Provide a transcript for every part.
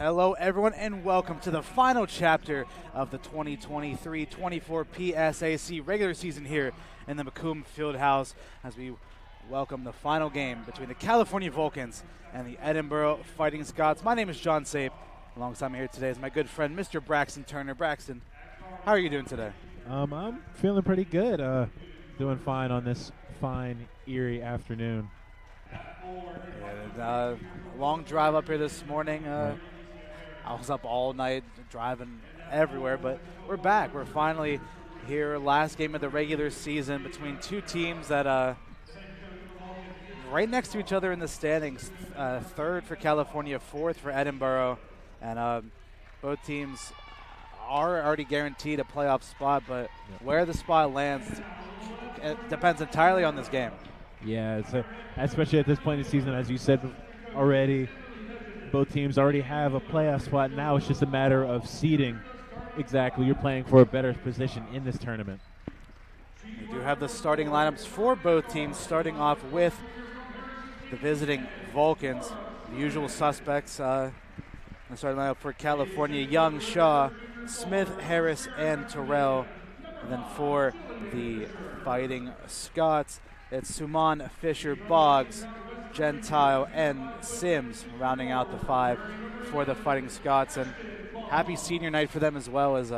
Hello, everyone, and welcome to the final chapter of the 2023-24 PSAC regular season here in the Macomb Fieldhouse as we welcome the final game between the California Vulcans and the Edinboro Fighting Scots. My name is John Sape. Alongside me here today is my good friend, Mr. Braxton Turner. Braxton, how are you doing today? I'm feeling pretty good. Doing fine on this fine, eerie afternoon. Yeah, long drive up here this morning. I was up all night driving everywhere, but we're back. We're finally here. Last game of the regular season between two teams that right next to each other in the standings. Third for California, fourth for Edinboro, and both teams are already guaranteed a playoff spot, but where the spot lands it depends entirely on this game. Yeah, especially at this point in the season, as you said already, both teams already have a playoff spot. Now it's just a matter of seeding. Exactly, you're playing for a better position in this tournament. We do have the starting lineups for both teams, starting off with the visiting Vulcans, the usual suspects. The starting lineup for California: Young, Shaw, Smith, Harris, and Terrell. And then for the Fighting Scots, it's Suman, Fisher, Boggs, Gentile, and Sims rounding out the five for the Fighting Scots. And happy senior night for them as well, as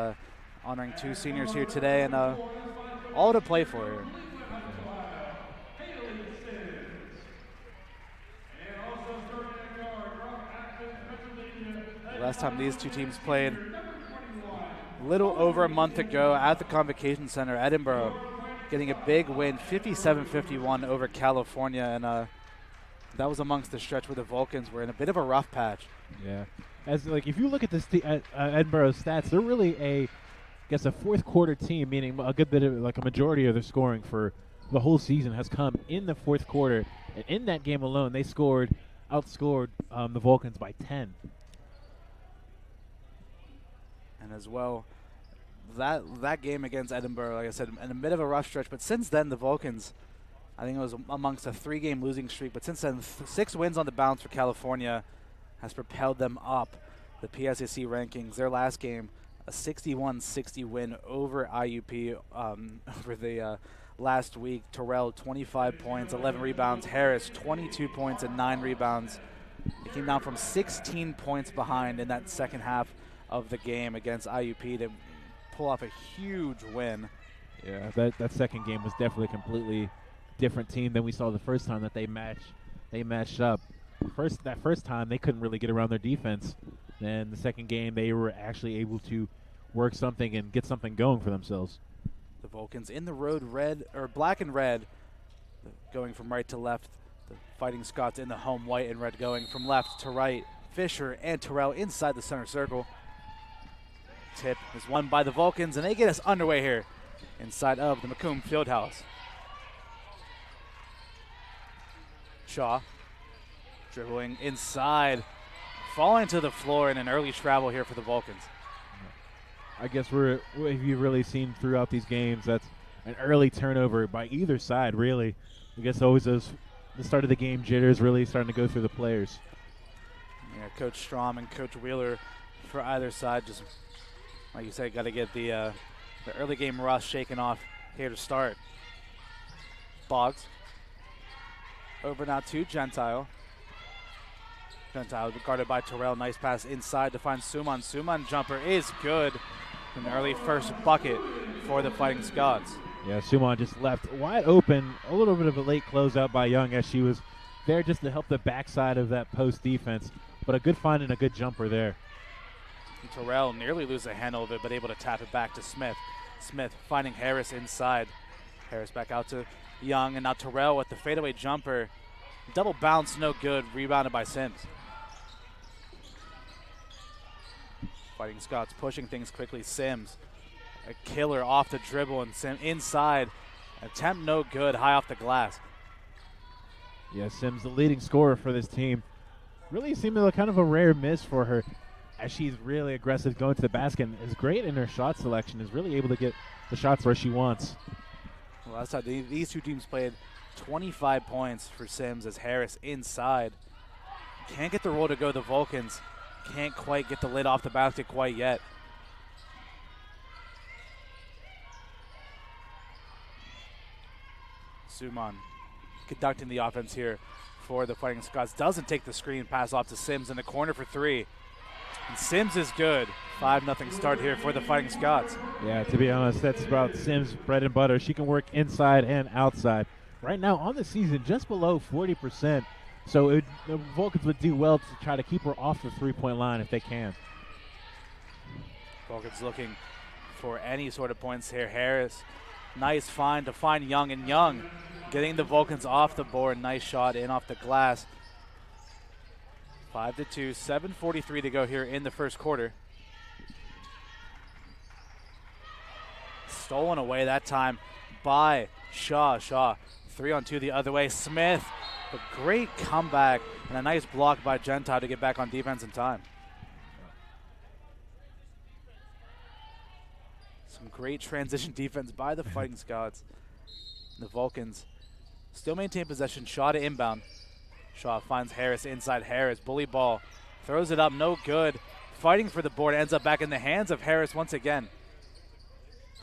honoring two seniors here today, and all to play for here. Last time these two teams played a little over a month ago at the Convocation Center, Edinboro getting a big win, 57-51 over California, and that was amongst the stretch where the Vulcans were in a bit of a rough patch. Yeah, if you look at this Edinboro's stats, they're really a fourth quarter team, meaning a good bit of a majority of their scoring for the whole season has come in the fourth quarter, and in that game alone, they outscored the Vulcans by 10. And as well, that game against Edinboro, like I said, in a bit of a rough stretch. But since then, the Vulcans, I think it was amongst a 3-game losing streak. But since then, 6 wins on the bounce for California has propelled them up the PSAC rankings. Their last game, a 61-60 win over IUP over the last week. Terrell, 25 points, 11 rebounds. Harris, 22 points and 9 rebounds. They came down from 16 points behind in that second half of the game against IUP to pull off a huge win. Yeah, that second game was definitely a completely different team than we saw the first time that they matched up. That first time they couldn't really get around their defense. Then the second game they were actually able to work something and get something going for themselves. The Vulcans in the road black and red, going from right to left. The Fighting Scots in the home white and red, going from left to right. Fisher and Terrell inside the center circle. Tip is won by the Vulcans, and they get us underway here inside of the Macomb Fieldhouse. Shaw dribbling inside, falling to the floor in an early travel here for the Vulcans. I guess what you've really seen throughout these games, that's an early turnover by either side, really. I guess always the start of the game jitters really starting to go through the players. Yeah, Coach Strom and Coach Wheeler for either side just, like you said, got to get the early game rust shaken off here to start. Boggs over now to Gentile. Gentile guarded by Terrell. Nice pass inside to find Suman. Suman jumper is good. An early first bucket for the Fighting Scots. Yeah, Suman just left wide open. A little bit of a late closeout by Young as she was there just to help the backside of that post defense. But a good find and a good jumper there. And Terrell nearly loses the handle of it, but able to tap it back to Smith. Smith finding Harris inside. Harris back out to Young, and now Terrell with the fadeaway jumper. Double bounce, no good. Rebounded by Sims. Fighting Scots pushing things quickly. Sims, a killer off the dribble, and Sims inside. Attempt no good, high off the glass. Yeah, Sims, the leading scorer for this team. Really seemed like kind of a rare miss for her, as she's really aggressive going to the basket and is great in her shot selection, is really able to get the shots where she wants. Well, last time these two teams played 25 points for Sims as Harris inside. Can't get the roll to go. The Vulcans can't quite get the lid off the basket quite yet. Suman conducting the offense here for the Fighting Scots. Doesn't take the screen, pass off to Sims in the corner for three. And Sims is good. 5-0 start here for the Fighting Scots. Yeah, to be honest, that's about Sims' bread and butter. She can work inside and outside. Right now on the season, just below 40%. So the Vulcans would do well to try to keep her off the three-point line if they can. Vulcans looking for any sort of points here. Harris, nice find to find Young, and Young getting the Vulcans off the board. Nice shot in off the glass. 5-2, 7:43 to go here in the first quarter. Stolen away that time by Shaw. Shaw, 3-on-2 the other way. Smith, a great comeback and a nice block by Gentile to get back on defense in time. Some great transition defense by the Fighting Scots. The Vulcans still maintain possession. Shaw to inbound. Shaw finds Harris inside. Harris, bully ball, throws it up, no good. Fighting for the board, ends up back in the hands of Harris once again.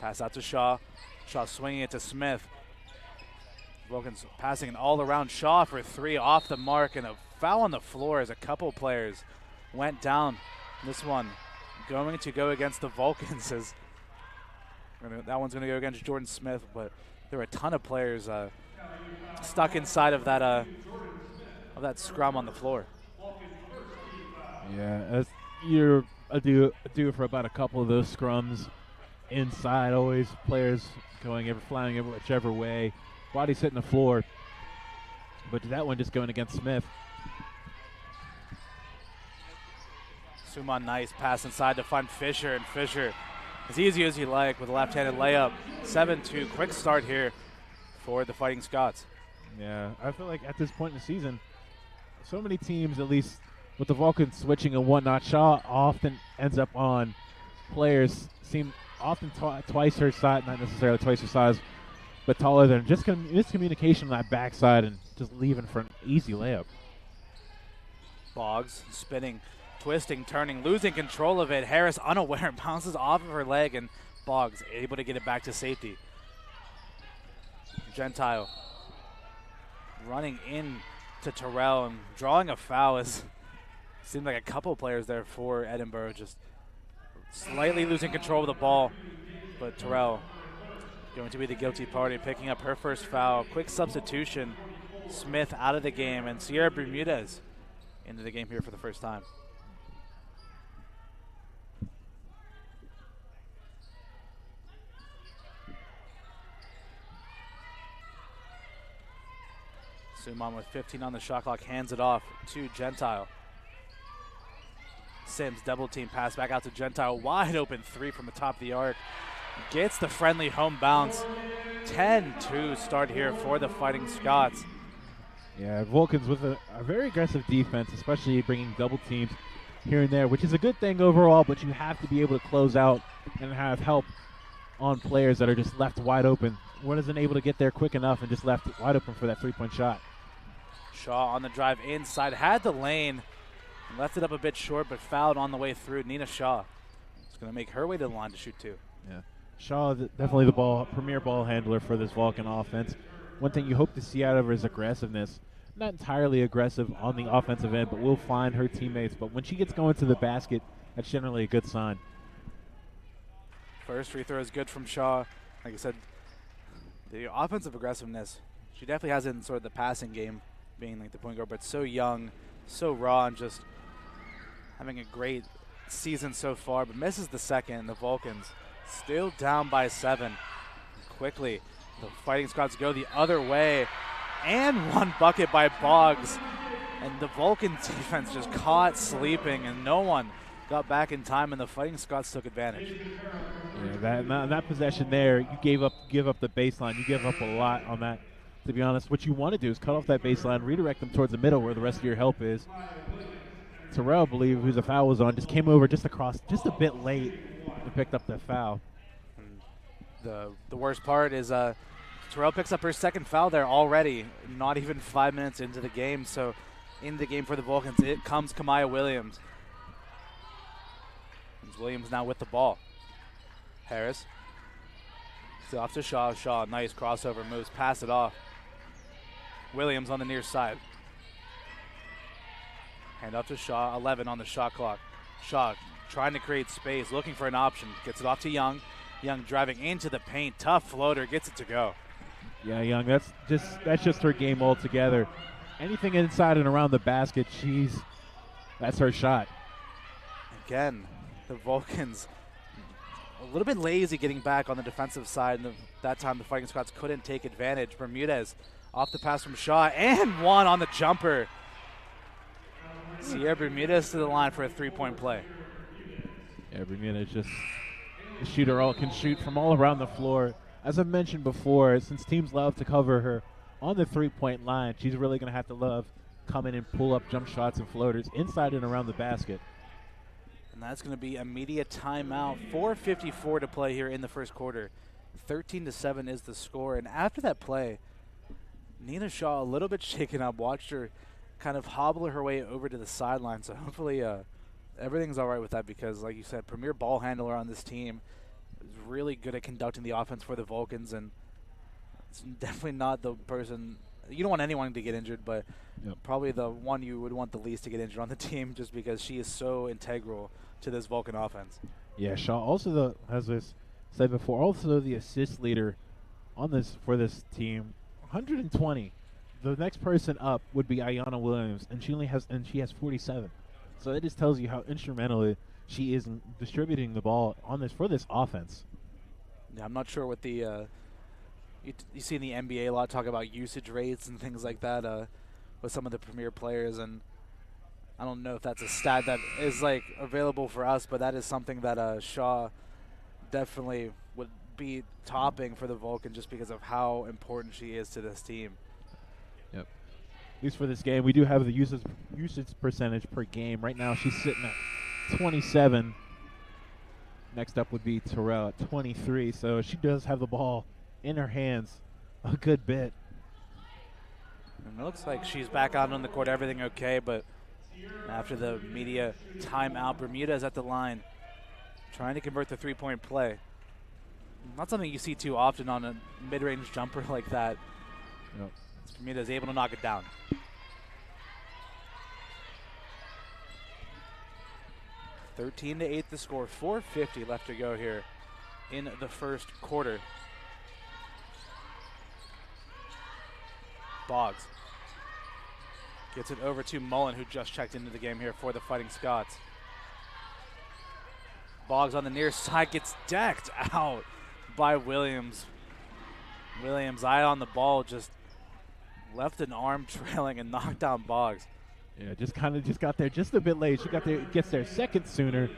Pass out to Shaw. Shaw swinging it to Smith. Vulcans passing it all around. Shaw for three, off the mark, and a foul on the floor as a couple players went down. This one going to go against the Vulcans. As that one's going to go against Jordan Smith, but there were a ton of players stuck inside of that scrum on the floor. Yeah, as you're due for about a couple of those scrums inside. Always players flying whichever way. Body's hitting the floor, but that one just going against Smith. Suman, nice pass inside to find Fisher, and Fisher, as easy as you like with a left-handed layup. 7-2, quick start here for the Fighting Scots. Yeah, I feel like at this point in the season, so many teams, at least with the Vulcans switching and whatnot, Shaw often ends up on players seem often twice her size, not necessarily twice her size, but taller than, just miscommunication on that backside and just leaving for an easy layup. Boggs spinning, twisting, turning, losing control of it. Harris unaware, bounces off of her leg, and Boggs able to get it back to safety. Gentile running in to Terrell and drawing a foul. As seemed like a couple players there for Edinboro just slightly losing control of the ball, but Terrell going to be the guilty party, picking up her first foul. Quick substitution. Smith out of the game, and Sierra Bermudez into the game here for the first time. Suman with 15 on the shot clock, hands it off to Gentile. Sims double team pass back out to Gentile. Wide open three from the top of the arc. Gets the friendly home bounce. 10-2 start here for the Fighting Scots. Yeah, Vulcans with a very aggressive defense, especially bringing double teams here and there, which is a good thing overall, but you have to be able to close out and have help on players that are just left wide open. One isn't able to get there quick enough and just left wide open for that three-point shot. Shaw on the drive inside, had the lane, left it up a bit short, but fouled on the way through. Nina Shaw is going to make her way to the line to shoot two. Yeah, Shaw definitely the premier ball handler for this Vulcan offense. One thing you hope to see out of her is aggressiveness. Not entirely aggressive on the offensive end, but will find her teammates. But when she gets going to the basket, that's generally a good sign. First free throw is good from Shaw. Like I said, the offensive aggressiveness, she definitely has it in sort of the passing game, being like the point guard, but so young, so raw, and just having a great season so far, but misses the second. The Vulcans still down by 7. Quickly, the Fighting Scots go the other way, and one bucket by Boggs. And the Vulcan defense just caught sleeping, and no one got back in time, and the Fighting Scots took advantage. Yeah, that possession there, you give up the baseline. You give up a lot on that. To be honest, what you want to do is cut off that baseline, redirect them towards the middle where the rest of your help is. Terrell, I believe, who's a foul was on, just came over just across just a bit late and picked up that foul. And the worst part is Terrell picks up her second foul there already, not even 5 minutes into the game. So in the game for the Vulcans, it comes Kamaya Williams. It's Williams now with the ball. Harris. Still off to Shaw. Shaw, nice crossover moves, pass it off. Williams on the near side. Hand off to Shaw, 11 on the shot clock. Shaw trying to create space, looking for an option. Gets it off to Young. Young driving into the paint. Tough floater, gets it to go. Yeah, Young, that's just her game altogether. Anything inside and around the basket, that's her shot. Again, the Vulcans a little bit lazy getting back on the defensive side, and that time the Fighting Scots couldn't take advantage. Bermudez off the pass from Shaw, and one on the jumper. Sierra Bermudez to the line for a three-point play. Yeah, Bermudez just the shooter can shoot from all around the floor. As I mentioned before, since teams love to cover her on the three-point line, she's really going to have to love come in and pull up jump shots and floaters inside and around the basket. And that's going to be immediate timeout. 4:54 to play here in the first quarter. 13-7 is the score. And after that play, Nina Shaw, a little bit shaken up, watched her kind of hobble her way over to the sideline. So hopefully everything's all right with that, because, like you said, premier ball handler on this team is really good at conducting the offense for the Vulcans. And it's definitely not the person – you don't want anyone to get injured, but probably the one you would want the least to get injured on the team, just because she is so integral to this Vulcan offense. Yeah, Shaw also, as I said before, also the assist leader for this team. 120. The next person up would be Ayanna Williams, and she has 47. So it just tells you how instrumental she is in distributing the ball for this offense. Yeah, I'm not sure what the you see in the NBA a lot talk about usage rates and things like that with some of the premier players, and I don't know if that's a stat that is like available for us, but that is something that Shaw definitely would be topping for the Vulcan, just because of how important she is to this team. Yep. At least for this game, we do have the usage percentage per game. Right now, she's sitting at 27. Next up would be Terrell at 23. So she does have the ball in her hands a good bit. And it looks like she's back out on the court, everything okay, but after the media timeout, Bermudez at the line trying to convert the three-point play. Not something you see too often on a mid-range jumper like that. Yep. Bermudez able to knock it down. (13-8) the score. 4:50 left to go here in the first quarter. Boggs gets it over to Mullen, who just checked into the game here for the Fighting Scots. Boggs on the near side gets decked out by Williams. Williams, eye on the ball, just left an arm trailing and knocked down Boggs. Yeah, just got there just a bit late. She gets there second sooner.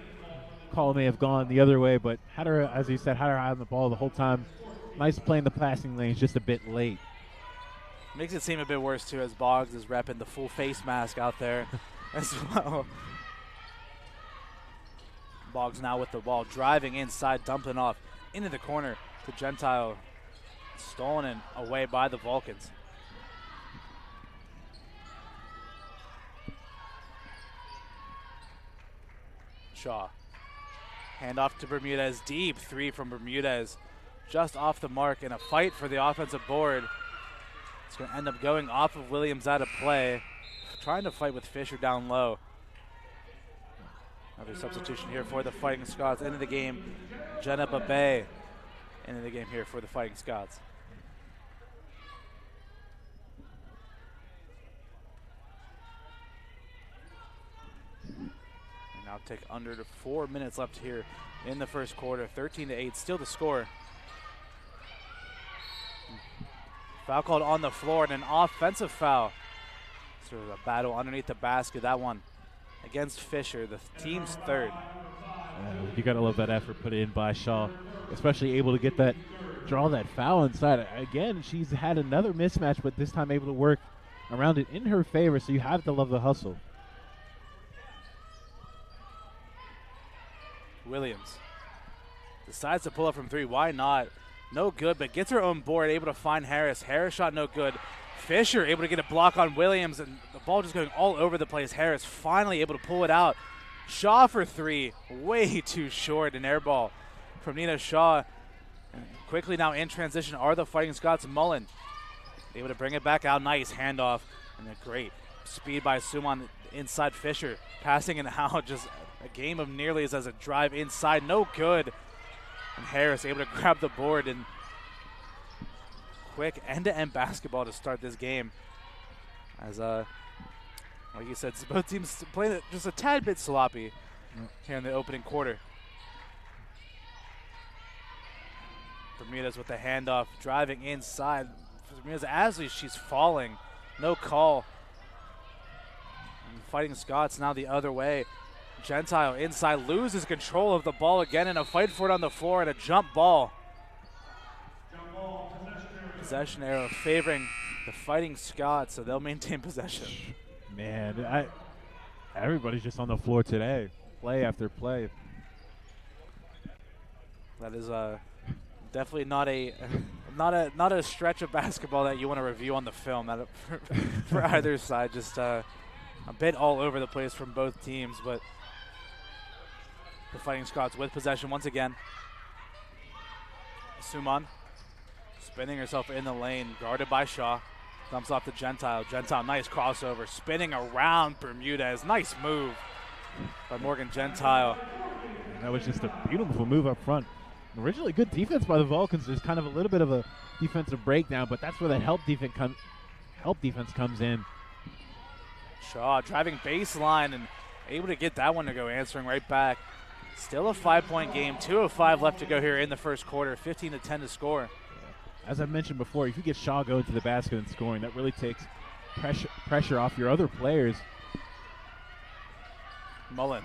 Call may have gone the other way, but had her, as you said, had her eye on the ball the whole time. Nice play in the passing lanes, just a bit late. Makes it seem a bit worse, too, as Boggs is repping the full face mask out there as well. Boggs now with the ball, driving inside, dumping off into the corner to Gentile. Stolen and away by the Vulcans. Shaw. Handoff to Bermudez, deep three from Bermudez. Just off the mark, in a fight for the offensive board. It's going to end up going off of Williams out of play. Trying to fight with Fisher down low. Another substitution here for the Fighting Scots. End of the game, Jenna Babay. End of the game here for the Fighting Scots. And now take under 4 minutes left here in the first quarter. 13-8, still the score. Foul called on the floor, and an offensive foul. So a battle underneath the basket. That one against Fisher, the team's third. You got to love that effort put in by Shaw, especially able to draw that foul inside. Again, she's had another mismatch, but this time able to work around it in her favor, so you have to love the hustle. Williams decides to pull up from three. Why not? No good, but gets her own board, able to find Harris. Harris shot no good. Fisher able to get a block on Williams, and the ball just going all over the place. Harris finally able to pull it out. Shaw for three, way too short. An air ball from Nina Shaw. And quickly now in transition are the Fighting Scots. Mullen able to bring it back out. Nice handoff and a great speed by Suman inside Fisher. Passing it out, just a game of nearly as a drive inside, no good. And Harris able to grab the board, and quick end-to-end basketball to start this game. As like you said, both teams playing it just a tad bit sloppy here in the opening quarter. Bermudez with the handoff, driving inside. Bermudez as she's falling, no call. And Fighting Scots now the other way. Gentile inside, loses control of the ball again in a fight for it on the floor and a jump ball. Possession arrow favoring the Fighting Scots, so they'll maintain possession. Man, everybody's just on the floor today, play after play. That is definitely not a stretch of basketball that you want to review on the film. That for either side, just a bit all over the place from both teams, but the Fighting Scots with possession once again. Suman spinning herself in the lane, guarded by Shaw. Dumps off to Gentile. Gentile, nice crossover, spinning around Bermudez. Nice move by Morgan Gentile. That was just a beautiful move up front. Originally good defense by the Vulcans. There's kind of a little bit of a defensive breakdown, but that's where that help defense comes in. Shaw driving baseline and able to get that one to go, answering right back. Still a 5-point game, 2 of 5 left to go here in the first quarter, 15-10 to score. As I mentioned before, if you get Shaw going to the basket and scoring, that really takes pressure off your other players. Mullen.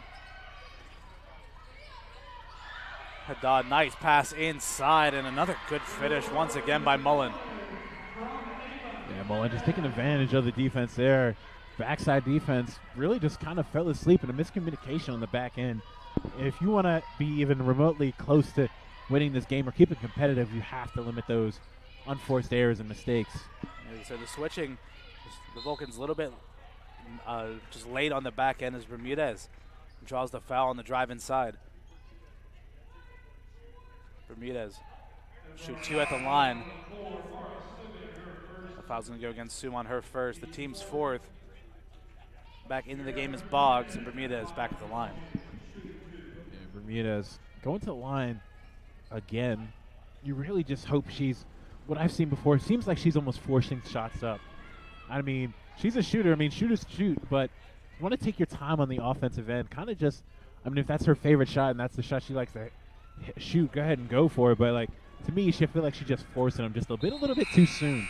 Haddad, nice pass inside, and another good finish once again by Mullen. Yeah, Mullen just taking advantage of the defense there. Backside defense really just kind of fell asleep, and a miscommunication on the back end. If you want to be even remotely close to winning this game or keep it competitive, you have to limit those unforced errors and mistakes. So the switching, the Vulcans a little bit just late on the back end as Bermudez draws the foul on the drive inside. Bermudez shoot 2 at the line. The foul's going to go against Sue on her first. The team's fourth. Back into the game is Boggs, and Bermudez back at the line. Yeah, Bermudez going to the line again. You really just hope she's, what I've seen before, it seems like she's almost forcing shots up. I mean, she's a shooter. I mean, shooters shoot, but you want to take your time on the offensive end. Kind of just, I mean, if that's her favorite shot and that's the shot she likes to shoot, go ahead and go for it. But, like, to me, she feel like she's just forcing them just a little bit too soon.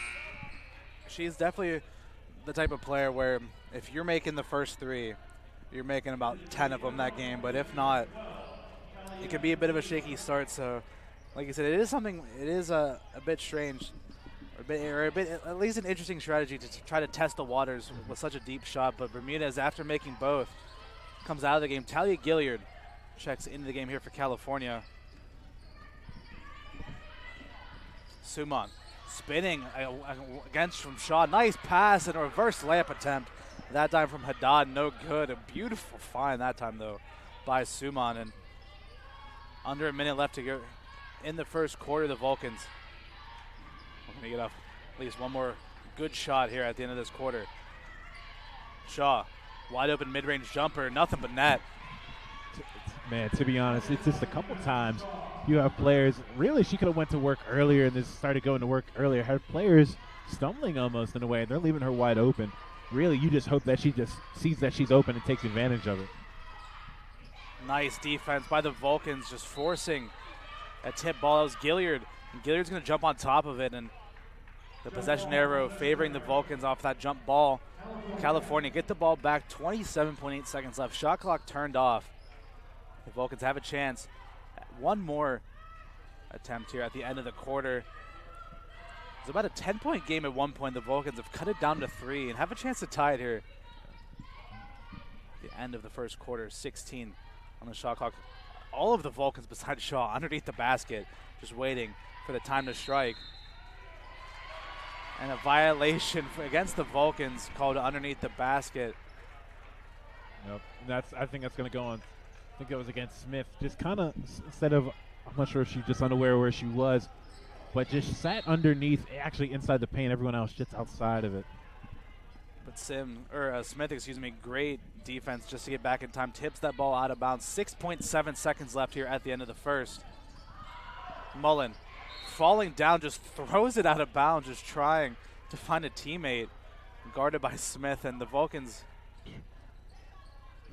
She's definitely the type of player where if you're making the first 3, you're making about 10 of them that game. But if not, it could be a bit of a shaky start. So, like you said, it is something. It is a bit strange, or a bit at least an interesting strategy to try to test the waters with such a deep shot. But Bermudez, after making both, comes out of the game. Talia Gilliard checks into the game here for California. Suman spinning against from Shaw. Nice pass and a reverse layup attempt. That time from Haddad, no good. A beautiful find that time, though, by Suman. And under a minute left to go in the first quarter, the Vulcans are going to get off at least one more good shot here at the end of this quarter. Shaw, wide open mid-range jumper, nothing but net. Man, to be honest, it's just a couple times you have players, really she could have went to work earlier and just started going to work earlier. Had players stumbling almost in a way, and they're leaving her wide open. Really, you just hope that she just sees that she's open and takes advantage of it. Nice defense by the Vulcans, just forcing a tip ball. That was Gilliard, and Gilliard's going to jump on top of it, and the possession arrow favoring the Vulcans off that jump ball. California get the ball back, 27.8 seconds left. Shot clock turned off. The Vulcans have a chance. One more attempt here at the end of the quarter. It's about a 10-point game at one point. The Vulcans have cut it down to 3 and have a chance to tie it here. The end of the first quarter, 16 on the shot clock. All of the Vulcans besides Shaw underneath the basket, just waiting for the time to strike. And a violation against the Vulcans called underneath the basket. Yep. I think that's going to go on. I think that was against Smith. Just kind of instead of, I'm not sure if she's just unaware where she was, but just sat underneath, actually inside the paint. Everyone else just outside of it. But Smith, excuse me, great defense just to get back in time. Tips that ball out of bounds. 6.7 seconds left here at the end of the first. Mullen falling down, just throws it out of bounds, just trying to find a teammate. Guarded by Smith, and the Vulcans,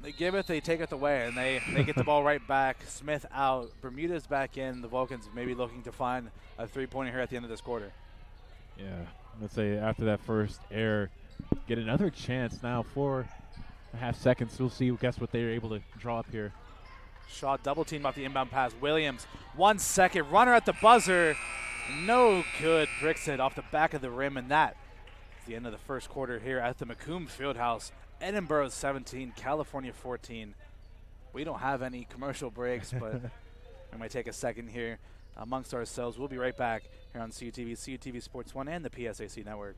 they give it, they take it away, and they get the ball right back. Smith out, Bermuda's back in. The Vulcans maybe looking to find a three-pointer here at the end of this quarter. Yeah, let's say after that first error, get another chance now. 4.5 seconds. We'll see. Guess what they're able to draw up here. Shaw double teamed off the inbound pass. Williams, 1 second, runner at the buzzer. No good. Bricks it off the back of the rim, and that is the end of the first quarter here at the Macomb Fieldhouse. Edinboro 17, California 14. We don't have any commercial breaks, but we might take a second here amongst ourselves. We'll be right back here on CUTV, CUTV Sports 1, and the PSAC Network.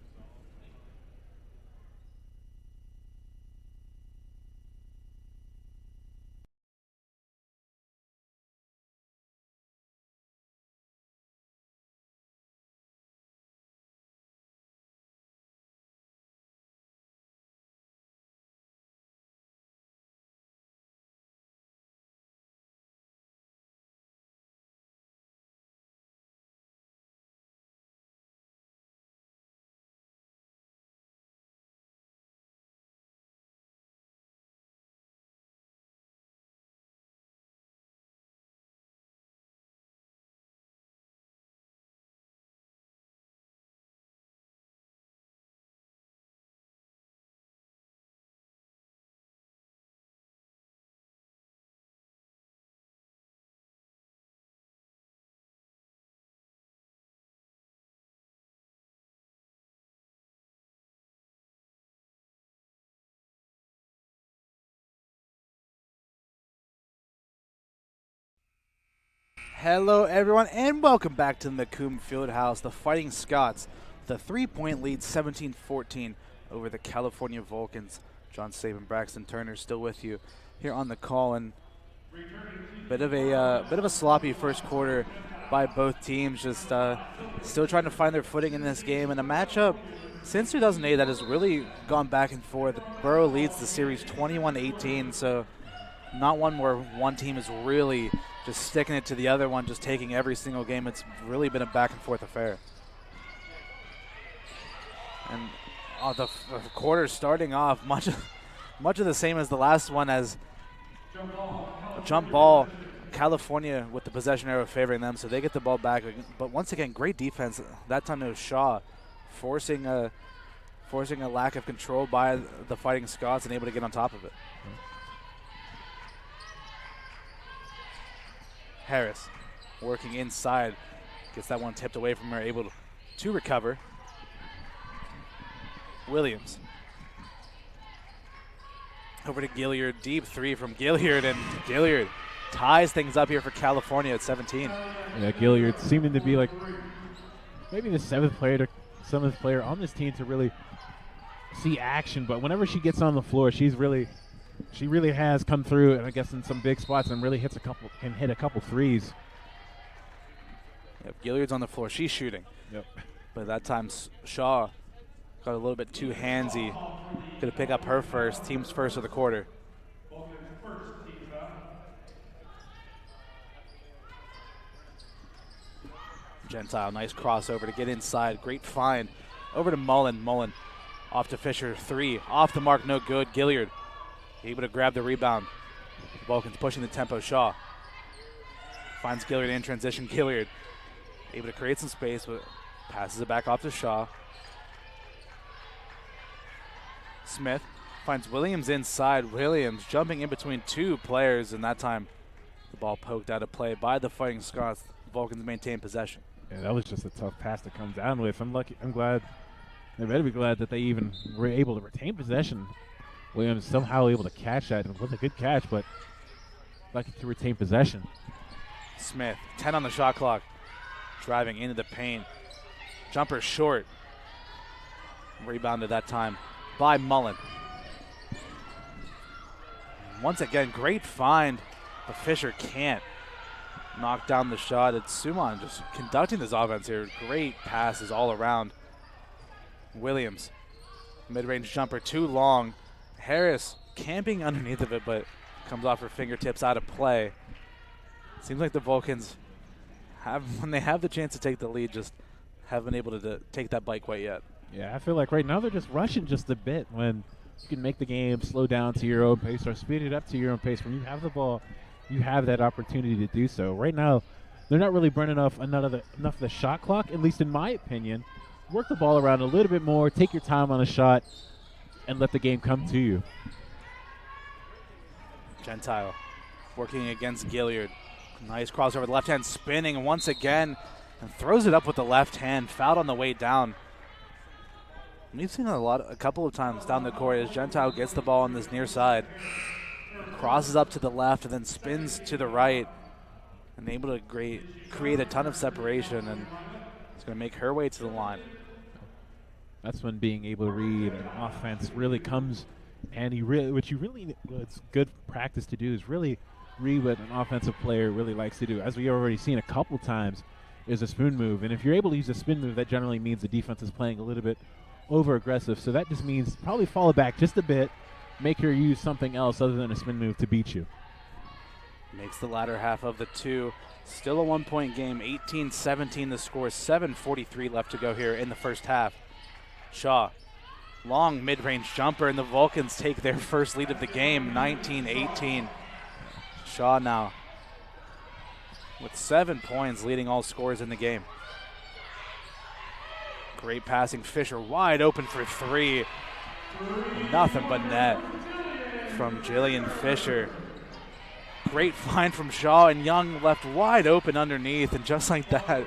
Hello, everyone, and welcome back to the Macomb Fieldhouse. The Fighting Scots, the 3-point lead, 17-14 over the California Vulcans. John Saban, Braxton Turner, still with you here on the call, and bit of a sloppy first quarter by both teams. Just still trying to find their footing in this game, and a matchup since 2008 that has really gone back and forth. Borough leads the series 21-18, so not one where one team is really just sticking it to the other one, just taking every single game. It's really been a back-and-forth affair. And the quarter starting off much of the same as the last one, as a jump ball, California with the possession arrow favoring them, so they get the ball back. But once again, great defense. That time it was Shaw forcing a lack of control by the Fighting Scots and able to get on top of it. Harris working inside, gets that one tipped away from her, able to recover. Williams over to Gilliard, deep three from Gilliard, and Gilliard ties things up here for California at 17. Yeah, Gilliard seeming to be like maybe the seventh player on this team to really see action, but whenever she gets on the floor, she really has come through, and I guess in some big spots, and really hit a couple threes. Yep, Gilliard's on the floor. She's shooting. Yep. But that time Shaw got a little bit too handsy. Going to pick up her first, team's first of the quarter. Gentile, nice crossover to get inside. Great find. Over to Mullen. Mullen off to Fisher. Three. Off the mark, no good. Gilliard able to grab the rebound. Vulcans pushing the tempo. Shaw finds Gilliard in transition. Gilliard able to create some space, but passes it back off to Shaw. Smith finds Williams inside. Williams jumping in between two players, and that time the ball poked out of play by the Fighting Scots. The Vulcans maintain possession. Yeah, that was just a tough pass to come down with. I'm glad. They better be glad that they even were able to retain possession. Williams somehow able to catch that. It was a good catch, but lucky to retain possession. Smith, 10 on the shot clock, driving into the paint. Jumper short. Rebounded that time by Mullen. Once again, great find, but Fisher can't knock down the shot. It's Suman just conducting this offense here. Great passes all around. Williams, mid-range jumper, too long. Harris camping underneath of it, but comes off her fingertips out of play. Seems like the Vulcans when they have the chance to take the lead, just haven't been able to take that bite quite yet. Yeah, I feel like right now they're just rushing just a bit when you can make the game slow down to your own pace or speed it up to your own pace. When you have the ball, you have that opportunity to do so. Right now, they're not really burning enough of the shot clock, at least in my opinion. Work the ball around a little bit more, take your time on a shot, and let the game come to you. Gentile working against Gilliard. Nice crossover, the left hand spinning once again and throws it up with the left hand, fouled on the way down. We've seen a couple of times down the court as Gentile gets the ball on this near side, crosses up to the left and then spins to the right, and able to create a ton of separation, and it's going to make her way to the line. That's when being able to read an offense really comes, and it's good practice to do is really read what an offensive player really likes to do. As we already seen a couple times, is a spoon move, and if you're able to use a spin move, that generally means the defense is playing a little bit over aggressive. So that just means probably fall back just a bit, make her use something else other than a spin move to beat you. Makes the latter half of the two. Still a 1-point game, 18-17 the score, 7:43 left to go here in the first half. Shaw, long mid-range jumper, and the Vulcans take their first lead of the game, 19-18. Shaw now with 7 points, leading all scorers in the game. Great passing, Fisher wide open for three. Nothing but net from Jillian Fisher. Great find from Shaw, and Young left wide open underneath, and just like that,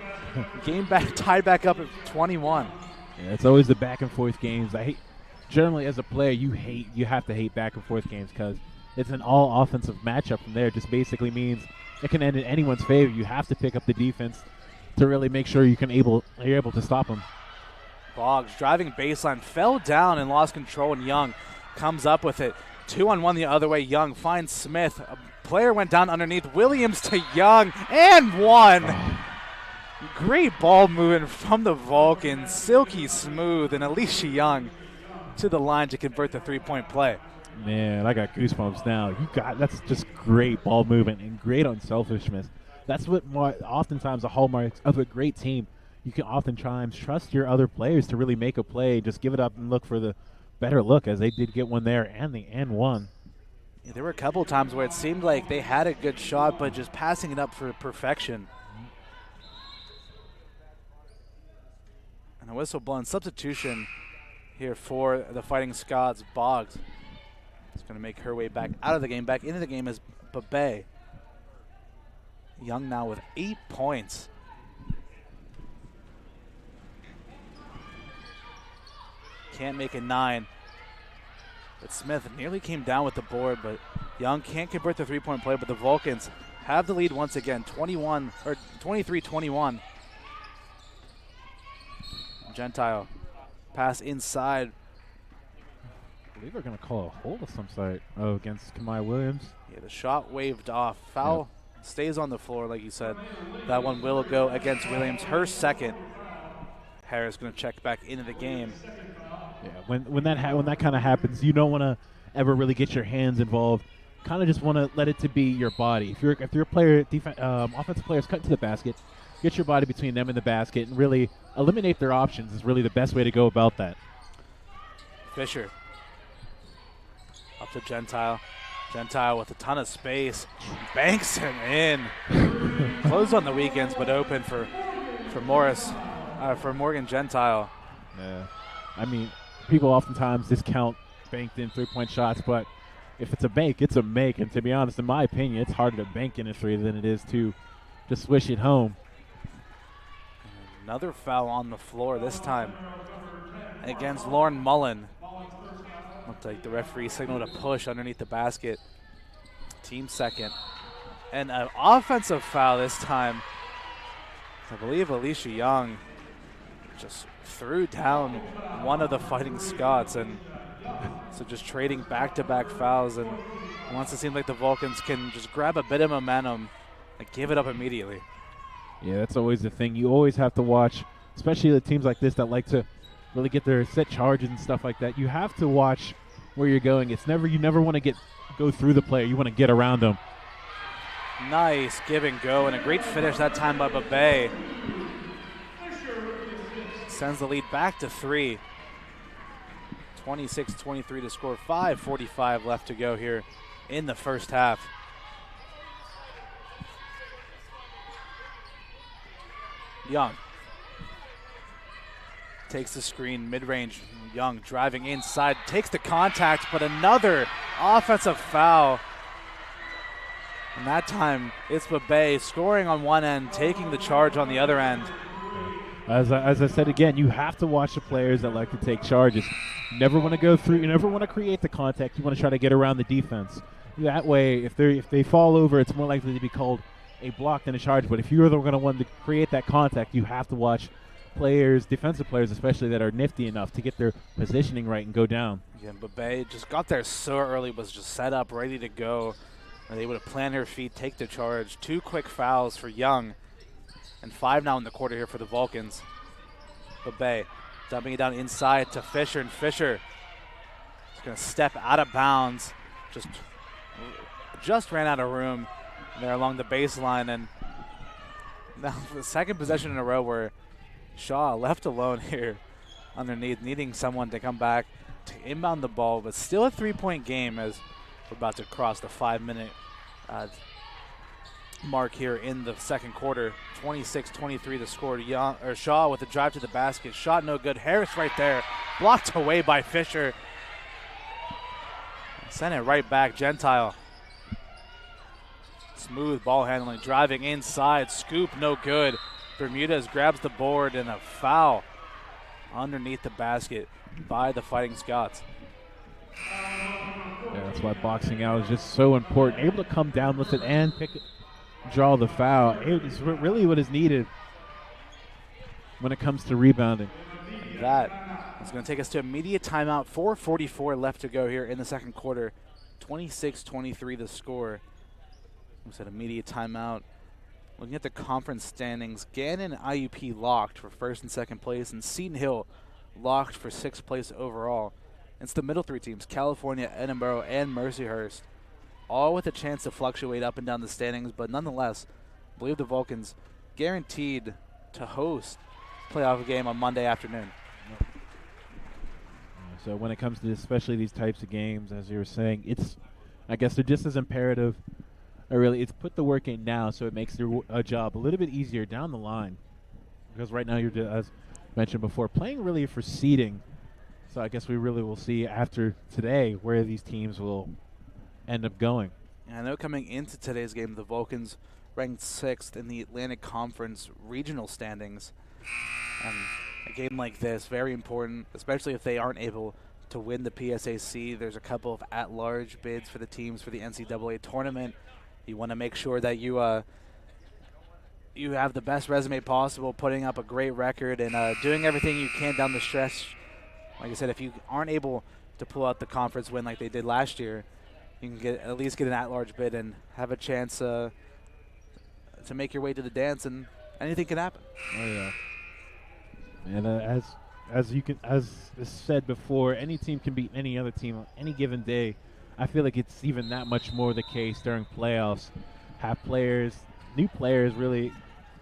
game back tied back up at 21. Yeah, it's always the back and forth games. Generally as a player, you have to hate back and forth games because it's an all offensive matchup from there. It just basically means it can end in anyone's favor. You have to pick up the defense to really make sure you're able to stop them. Boggs driving baseline, fell down and lost control, and Young comes up with it. 2-on-1 the other way. Young finds Smith. A player went down underneath. Williams to Young, and one. Great ball movement from the Vulcans. Silky smooth, and Alicia Young to the line to convert the three-point play. Man, I got goosebumps now. That's just great ball movement and great unselfishness. That's what oftentimes the hallmarks of a great team. You can oftentimes trust your other players to really make a play. Just give it up and look for the better look, as they did get one there and one. Yeah, there were a couple of times where it seemed like they had a good shot, but just passing it up for perfection. And a whistle blown. Substitution here for the Fighting Scots. Boggs is going to make her way back out of the game. Back into the game is Babe. Young now with 8 points. Can't make it 9. But Smith nearly came down with the board, but Young can't convert the three-point play, but the Vulcans have the lead once again, 23-21. Gentile pass inside. I believe they're going to call a hold of some sort against Kamai Williams. Yeah, the shot waved off. Foul stays on the floor, like you said. That one will go against Williams, her second. Harris going to check back into the game. Yeah, when that kind of happens, you don't want to ever really get your hands involved. Kind of just want to let it to be your body. If you're a player, offensive players cut to the basket, get your body between them and the basket, and really eliminate their options is really the best way to go about that. Fisher up to Gentile. Gentile with a ton of space, banks him in. Closed on the weekends, but open for Morgan Gentile. Yeah, I mean, people oftentimes discount banked in three-point shots, but if it's a bank, it's a make. And to be honest, in my opinion, it's harder to bank in a three than it is to just swish it home. Another foul on the floor, this time against Lauren Mullen. Looked like the referee signaled a push underneath the basket. Team second. And an offensive foul this time. I believe Alicia Young just threw down one of the Fighting Scots, and So just trading back-to-back fouls, and once it seems like the Vulcans can just grab a bit of momentum and give it up immediately. Yeah, that's always the thing. You always have to watch, especially the teams like this that like to really get their set charges and stuff like that. You have to watch where you're going. You never want to go through the player. You want to get around them. Nice give and go, and a great finish that time by Babe. Sends the lead back to 3. 26-23 to score. 5:45 left to go here in the first half. Young takes the screen, mid-range. Young driving inside, takes the contact, but another offensive foul. And that time, it's Babe scoring on one end, taking the charge on the other end. As I said again, you have to watch the players that like to take charges. You never want to go through. You never want to create the contact. You want to try to get around the defense. That way, if they fall over, it's more likely to be called a block than a charge. But if you're the going to want to create that contact, you have to watch players, defensive players especially, that are nifty enough to get their positioning right and go down. Yeah, Babe just got there so early, was just set up, ready to go. And they would have planned her feet, take the charge. 2 quick fouls for Young. And 5 now in the quarter here for the Vulcans. Babe dumping it down inside to Fisher, and Fisher is going to step out of bounds. Just ran out of room there along the baseline. And now the second possession in a row where Shaw left alone here underneath, needing someone to come back to inbound the ball, but still a 3-point game as we're about to cross the 5-minute mark here in the second quarter. 26-23 the score. Shaw with a drive to the basket. Shot no good. Harris right there. Blocked away by Fisher. Sent it right back. Gentile. Smooth ball handling. Driving inside. Scoop no good. Bermudez grabs the board, and a foul underneath the basket by the Fighting Scots. Yeah, that's why boxing out is just so important. Able to come down with it and draw the foul. It's really what is needed when it comes to rebounding. That is going to take us to immediate timeout. 4:44 left to go here in the second quarter. 26-23 the score. We said immediate timeout. Looking at the conference standings, Gannon and IUP locked for first and second place, and Seton Hill locked for 6th place overall. It's the middle 3 teams, California, Edinboro, and Mercyhurst, all with a chance to fluctuate up and down the standings, but nonetheless, I believe the Vulcans guaranteed to host a playoff game on Monday afternoon. So when it comes to especially these types of games, as you were saying, I guess they're just as imperative. It's put the work in now, so it makes their job a little bit easier down the line. Because right now, you're, as mentioned before, playing really for seeding. So I guess we really will see after today where these teams will end up going. And I know coming into today's game, the Vulcans ranked 6th in the Atlantic Conference regional standings. And a game like this, very important, especially if they aren't able to win the PSAC. There's a couple of at-large bids for the teams for the NCAA tournament. You want to make sure that you have the best resume possible, putting up a great record and doing everything you can down the stretch. Like I said, if you aren't able to pull out the conference win like they did last year, you can at least get an at-large bid and have a chance to make your way to the dance, and anything can happen. Oh yeah. And as is said before, any team can beat any other team on any given day. I feel like it's even that much more the case during playoffs. Have new players really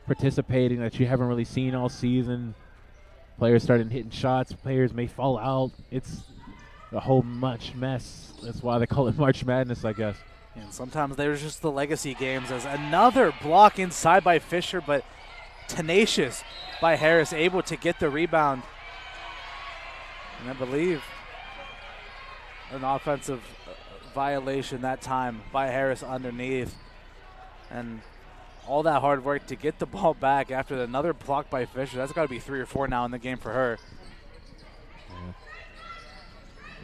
participating that you haven't really seen all season. Players starting hitting shots. Players may fall out. It's a whole much mess. That's why they call it March Madness, I guess. And sometimes there's just the legacy games. As another block inside by Fisher, but tenacious by Harris, able to get the rebound. And I believe an offensive violation that time by Harris underneath. And all that hard work to get the ball back after another block by Fisher. That's got to be 3 or 4 now in the game for her. Yeah.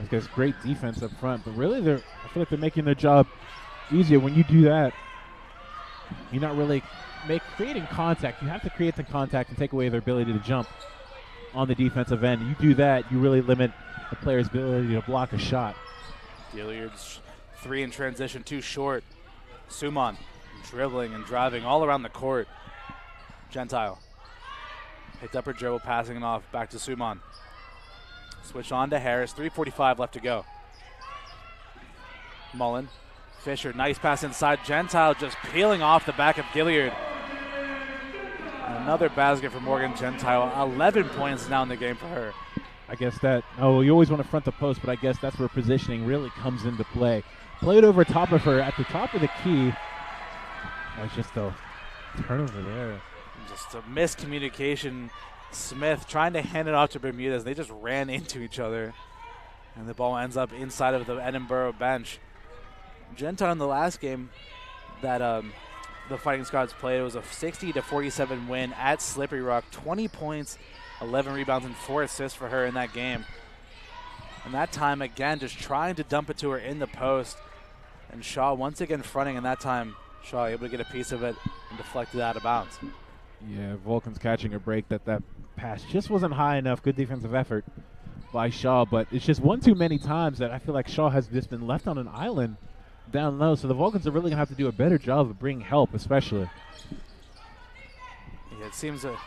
That's great defense up front, but really I feel like they're making their job easier when you do that. You're not really creating contact. You have to create the contact and take away their ability to jump on the defensive end. You do that, you really limit the player's ability to block a shot. Gilliard's 3 in transition, too short. Suman dribbling and driving all around the court. Gentile picked up her dribble, passing it off back to Suman. Switch on to Harris, 3:45 left to go. Mullen, Fisher, nice pass inside. Gentile just peeling off the back of Gilliard. Another basket for Morgan Gentile. 11 points now in the game for her. I guess that, you always want to front the post, but I guess that's where positioning really comes into play. Played over top of her at the top of the key. It's just a turnover there. Just a miscommunication. Smith trying to hand it off to Bermudez. They just ran into each other. And the ball ends up inside of the Edinboro bench. Gentile in the last game that the Fighting Scots played, it was a 60-47 win at Slippery Rock. 20 points, 11 rebounds, and 4 assists for her in that game. And that time, again, just trying to dump it to her in the post. And Shaw once again fronting, and that time Shaw able to get a piece of it and deflect it out of bounds. Yeah, Vulcan's catching a break. That pass just wasn't high enough. Good defensive effort by Shaw, but it's just one too many times that I feel like Shaw has just been left on an island down low. So the Vulcans are really going to have to do a better job of bringing help, especially. Yeah, it seems a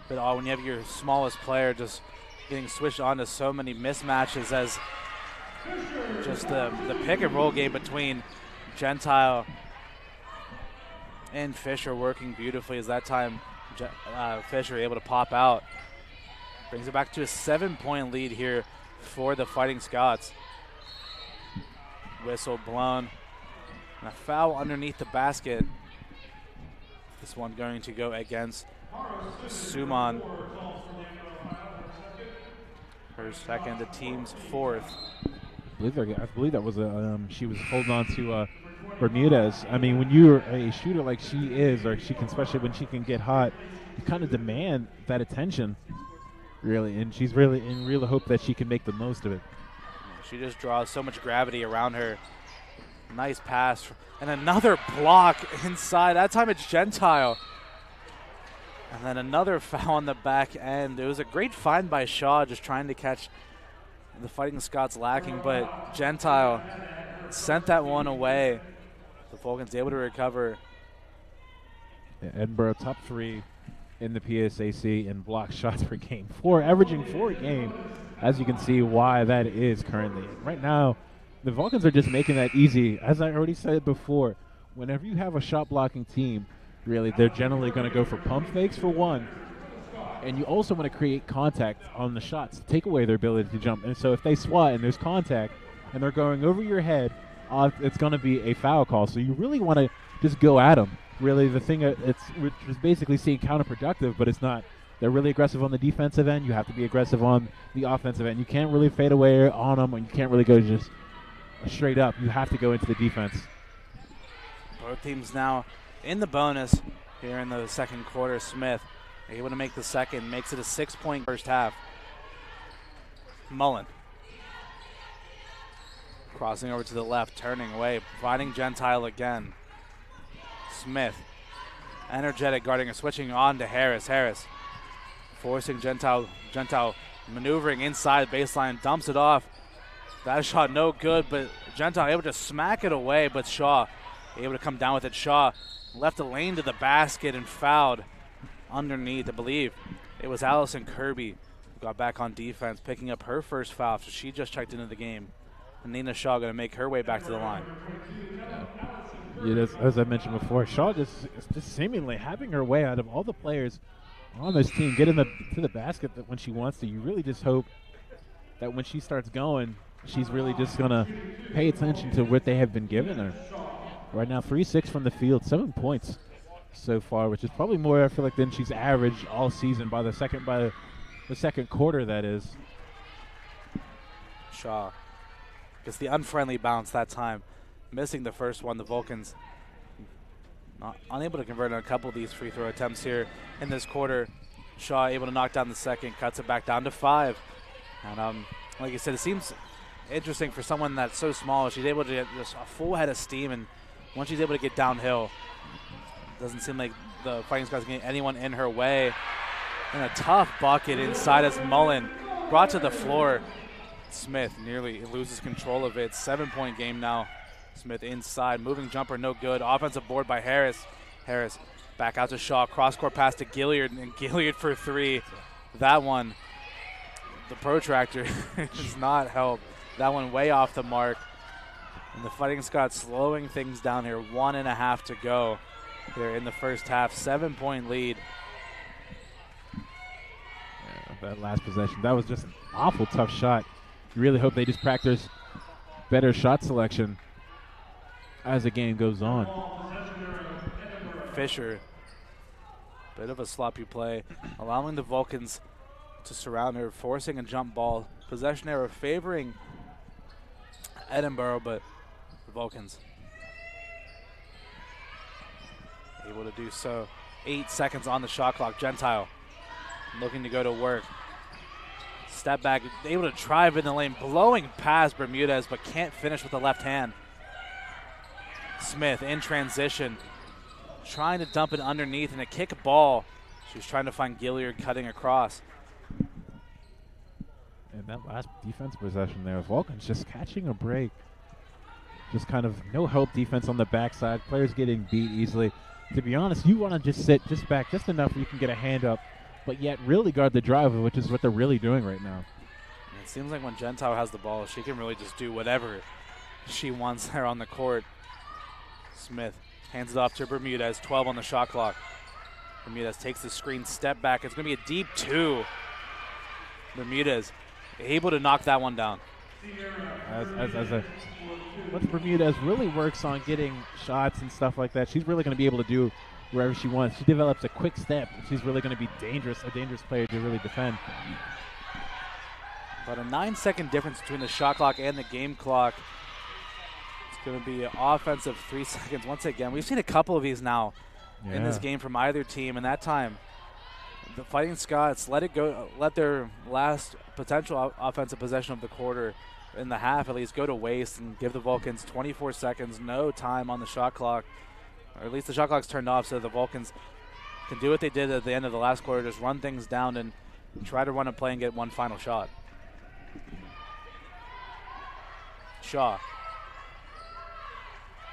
bit odd when you have your smallest player just getting switched on to so many mismatches, as just the pick and roll game between Gentile and Fisher working beautifully. As that time Fisher able to pop out. Brings it back to a 7-point lead here for the Fighting Scots. Whistle blown. And a foul underneath the basket. This one going to go against Suman. Her second, the team's 4th. I believe that was she was holding on to Bermudez. I mean, when you're a shooter like she is, or she can, especially when she can get hot, you kind of demand that attention, really, and she's really in real hope that she can make the most of it. She just draws so much gravity around her. Nice pass, and another block inside. That time it's Gentile. And then another foul on the back end. It was a great find by Shaw, just trying to catch the Fighting Scots lacking, but Gentile sent that one away. The Vulcans able to recover. Yeah, Edinboro top 3 in the PSAC in block shots per game. 4, averaging 4 a game. As you can see why that is currently. Right now, the Vulcans are just making that easy. As I already said before, whenever you have a shot blocking team, really, they're generally going to go for pump fakes for one. And you also want to create contact on the shots to take away their ability to jump. And so if they swat and there's contact and they're going over your head, it's going to be a foul call. So you really want to just go at them. Really, the thing it's basically seeing counterproductive, but it's not. They're really aggressive on the defensive end. You have to be aggressive on the offensive end. You can't really fade away on them, and you can't really go just straight up. You have to go into the defense. Both teams now in the bonus here in the second quarter. Smith able to make the second, makes it a 6-point first half. Mullen crossing over to the left, turning away, finding Gentile again. Smith, energetic guarding her, switching on to Harris. Harris forcing Gentile maneuvering inside baseline, dumps it off. That shot no good, but Gentile able to smack it away, but Shaw able to come down with it. Shaw left a lane to the basket and fouled underneath. I believe it was Allison Kirby who got back on defense, picking up her first foul. So she just checked into the game. And Nina Shaw going to make her way back to the line. Yeah, as I mentioned before, Shaw just seemingly having her way out of all the players on this team, getting to the basket when she wants to. You really just hope that when she starts going, she's really just going to pay attention to what they have been giving her. Right now, 3-6 from the field, 7 points so far, which is probably more, I feel like, than she's averaged all season by the second quarter, that is. Shaw gets the unfriendly bounce that time, missing the first one. The Vulcans unable to convert on a couple of these free throw attempts here in this quarter. Shaw able to knock down the second, cuts it back down to 5. And like you said, it seems interesting for someone that's so small. She's able to get just a full head of steam, and once she's able to get downhill, it doesn't seem like the Fighting Scots can get anyone in her way. And a tough bucket inside as Mullen brought to the floor. Smith nearly loses control of it. 7-point game now. Smith inside, moving jumper, no good. Offensive board by Harris. Harris back out to Shaw, cross-court pass to Gilliard, and Gilliard for three. That one, the protractor does not help. That one way off the mark. And the Fighting Scots slowing things down here. 1.5 to go here in the first half. 7-point lead. Yeah, that last possession, that was just an awful tough shot. You really hope they just practice better shot selection as the game goes on. Fisher, bit of a sloppy play, allowing the Vulcans to surround her, forcing a jump ball. Possession error favoring Edinboro, but the Vulcans able to do so. 8 seconds on the shot clock. Gentile looking to go to work. Step back, able to drive in the lane, blowing past Bermudez, but can't finish with the left hand. Smith in transition, trying to dump it underneath and a kick ball. She was trying to find Gilliard cutting across. And that last defense possession there, Vulcan's just catching a break. Just kind of no help defense on the backside. Players getting beat easily. To be honest, you want to just sit just back just enough where you can get a hand up, but yet really guard the drive, which is what they're really doing right now. It seems like when Gentile has the ball, she can really just do whatever she wants there on the court. Smith hands it off to Bermudez, 12 on the shot clock. Bermudez takes the screen, step back. It's going to be a deep two. Bermudez able to knock that one down. Once Bermudez really works on getting shots and stuff like that, she's really going to be able to do wherever she wants. She develops a quick step. She's really going to be dangerous, a dangerous player to really defend. About a 9-second difference between the shot clock and the game clock. It's going to be an offensive 3 seconds. Once again, we've seen a couple of these now in this game from either team, and that time the Fighting Scots let it go, let their last potential offensive possession of the quarter in the half at least go to waste and give the Vulcans 24 seconds, no time on the shot clock, or at least the shot clock's turned off so the Vulcans can do what they did at the end of the last quarter, just run things down and try to run a play and get one final shot. Shaw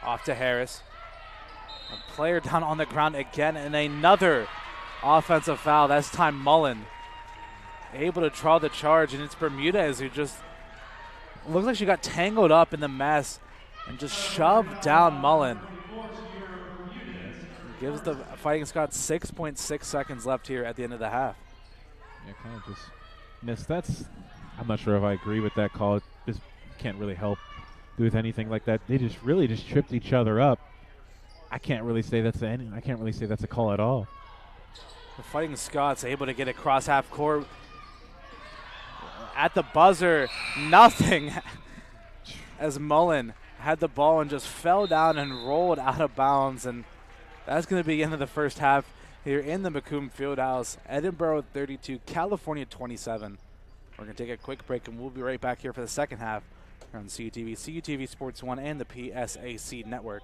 off to Harris. A player down on the ground again, and another offensive foul. That's time Mullen able to draw the charge, and it's Bermudez who just looks like she got tangled up in the mess and just shoved down Mullen. Gives the Fighting Scots 6.6 seconds left here at the end of the half. Yeah, kind of just missed. I'm not sure if I agree with that call. It just can't really help with anything like that. They just really just tripped each other up. I can't really say that's a call at all. The Fighting Scots able to get across half court. At the buzzer, nothing. As Mullen had the ball and just fell down and rolled out of bounds. And that's going to be the end of the first half here in the Macomb Fieldhouse. Edinboro 32, California 27. We're going to take a quick break, and we'll be right back here for the second half here on CUTV, CUTV Sports 1, and the PSAC Network.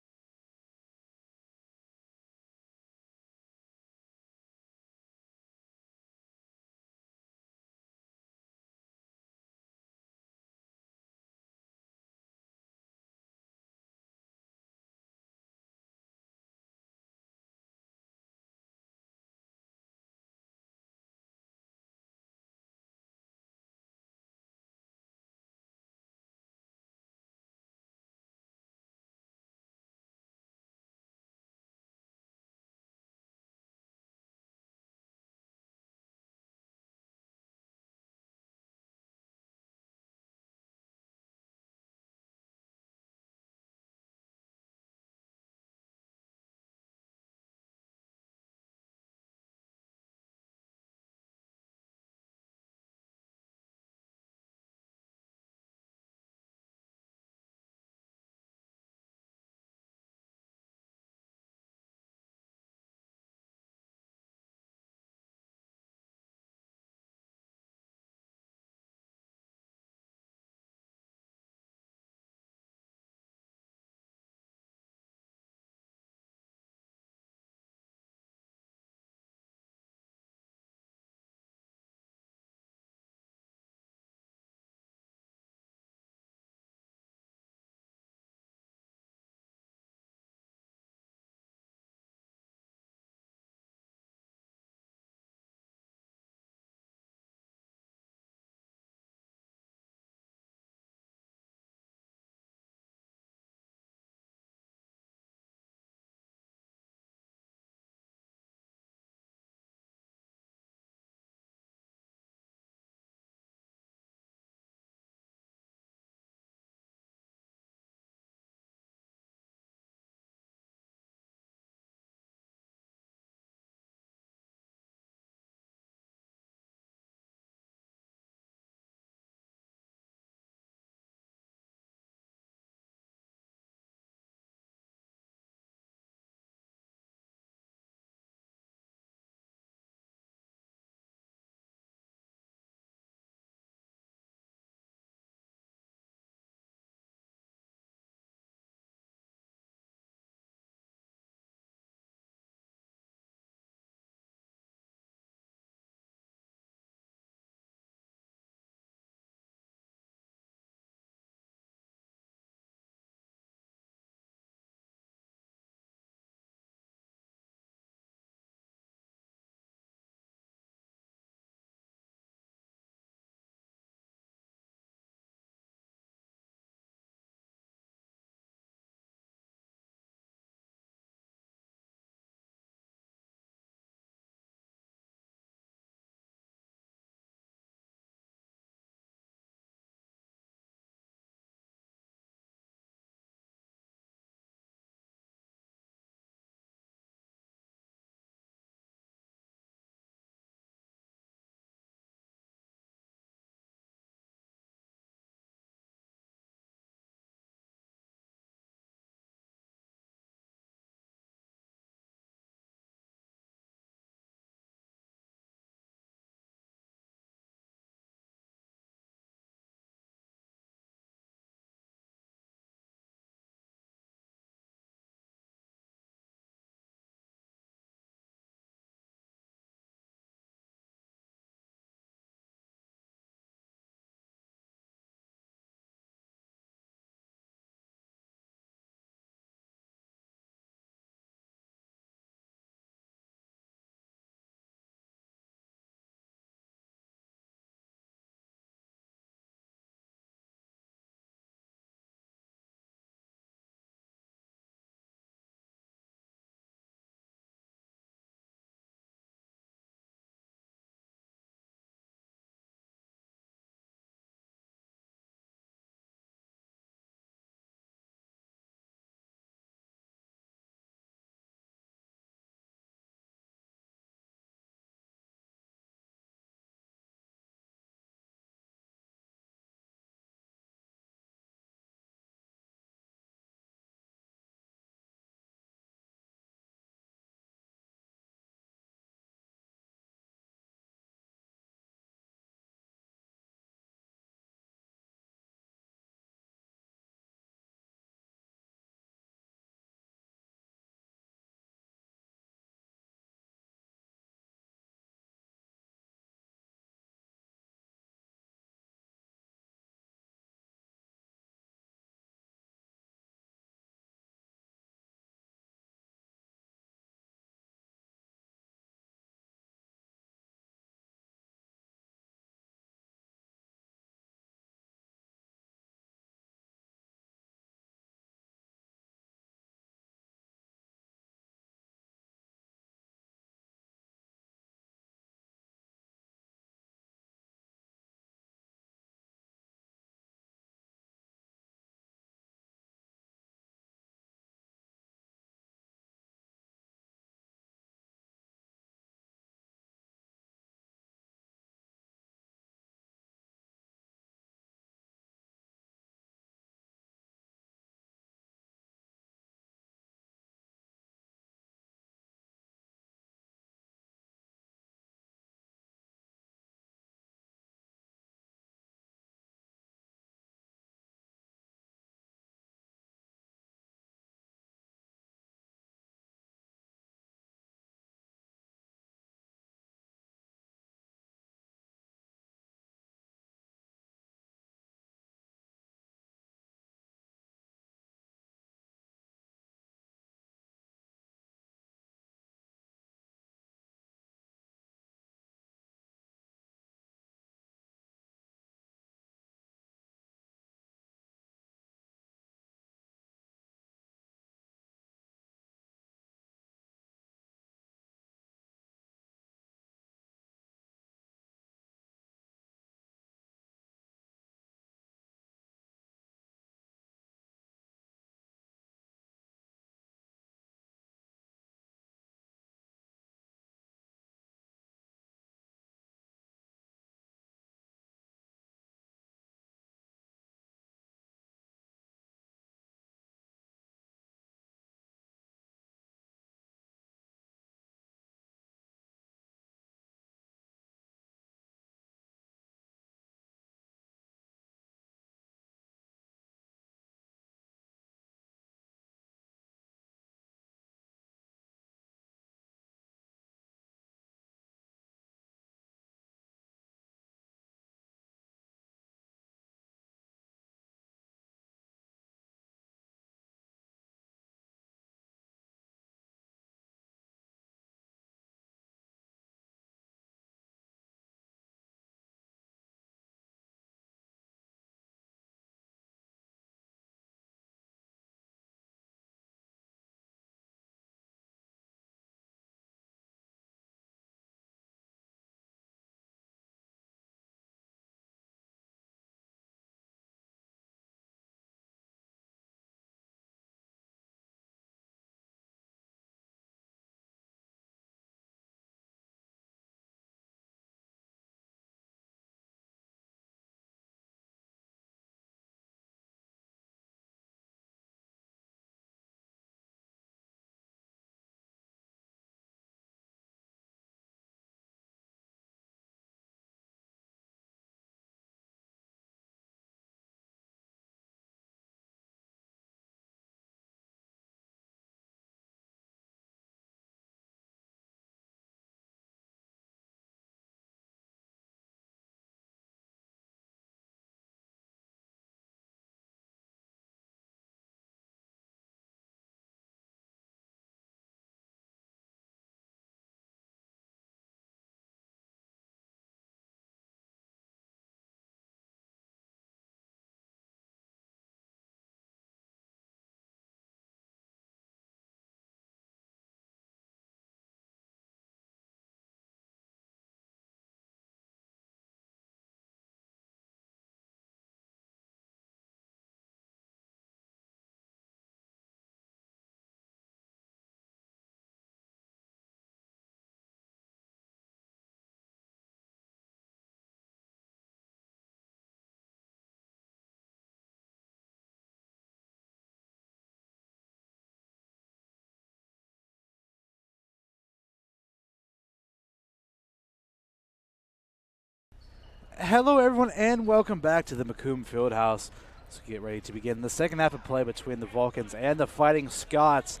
Hello, everyone, and welcome back to the Macomb Fieldhouse. So get ready to begin the second half of play between the Vulcans and the Fighting Scots.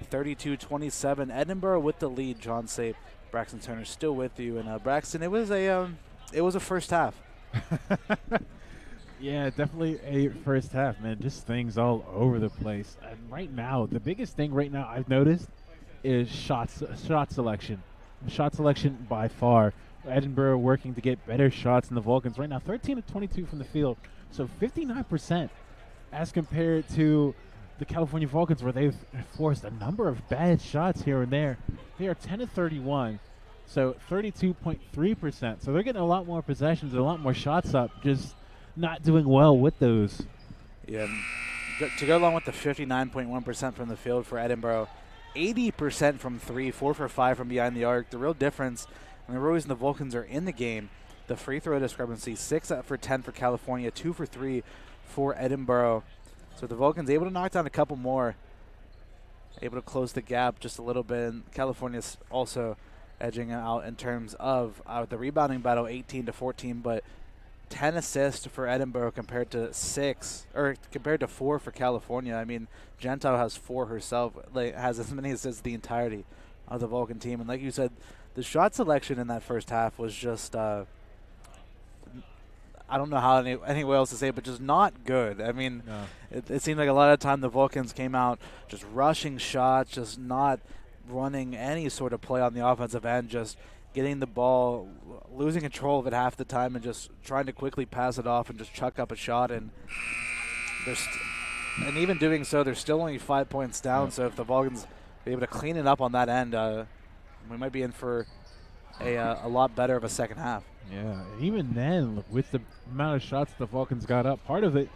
32-27, Edinboro with the lead. John Sape, Braxton Turner still with you, and Braxton, it was a first half. Yeah, definitely a first half, man. Just things all over the place. And right now, the biggest thing right now I've noticed is shot selection. Shot selection by far. Edinboro working to get better shots than the Vulcans. Right now, 13 of 22 from the field, so 59% as compared to the California Vulcans, where they've forced a number of bad shots here and there. They are 10 of 31, so 32.3%. So they're getting a lot more possessions, a lot more shots up, just not doing well with those. Yeah, to go along with the 59.1% from the field for Edinboro, 80% from three, 4 for 5 from behind the arc. The real difference, and the reason the Vulcans are in the game, the free throw discrepancy, 6 for 10 for California, 2 for 3 for Edinboro. So the Vulcans able to knock down a couple more, able to close the gap just a little bit. And California's also edging out in terms of the rebounding battle, 18-14, but 10 assists for Edinboro compared to 4 for California. I mean, Gentile has 4 herself, has as many assists the entirety of the Vulcan team. And like you said, the shot selection in that first half was just, I don't know how any way else to say it, but just not good. I mean, No. it seemed like a lot of time the Vulcans came out just rushing shots, just not running any sort of play on the offensive end, just getting the ball, losing control of it half the time, and just trying to quickly pass it off and just chuck up a shot. And and even doing so, they're still only 5 points down. Yeah. So if the Vulcans are able to clean it up on that end, we might be in for a lot better of a second half. Yeah, even then, with the amount of shots the Vulcans got up, part of it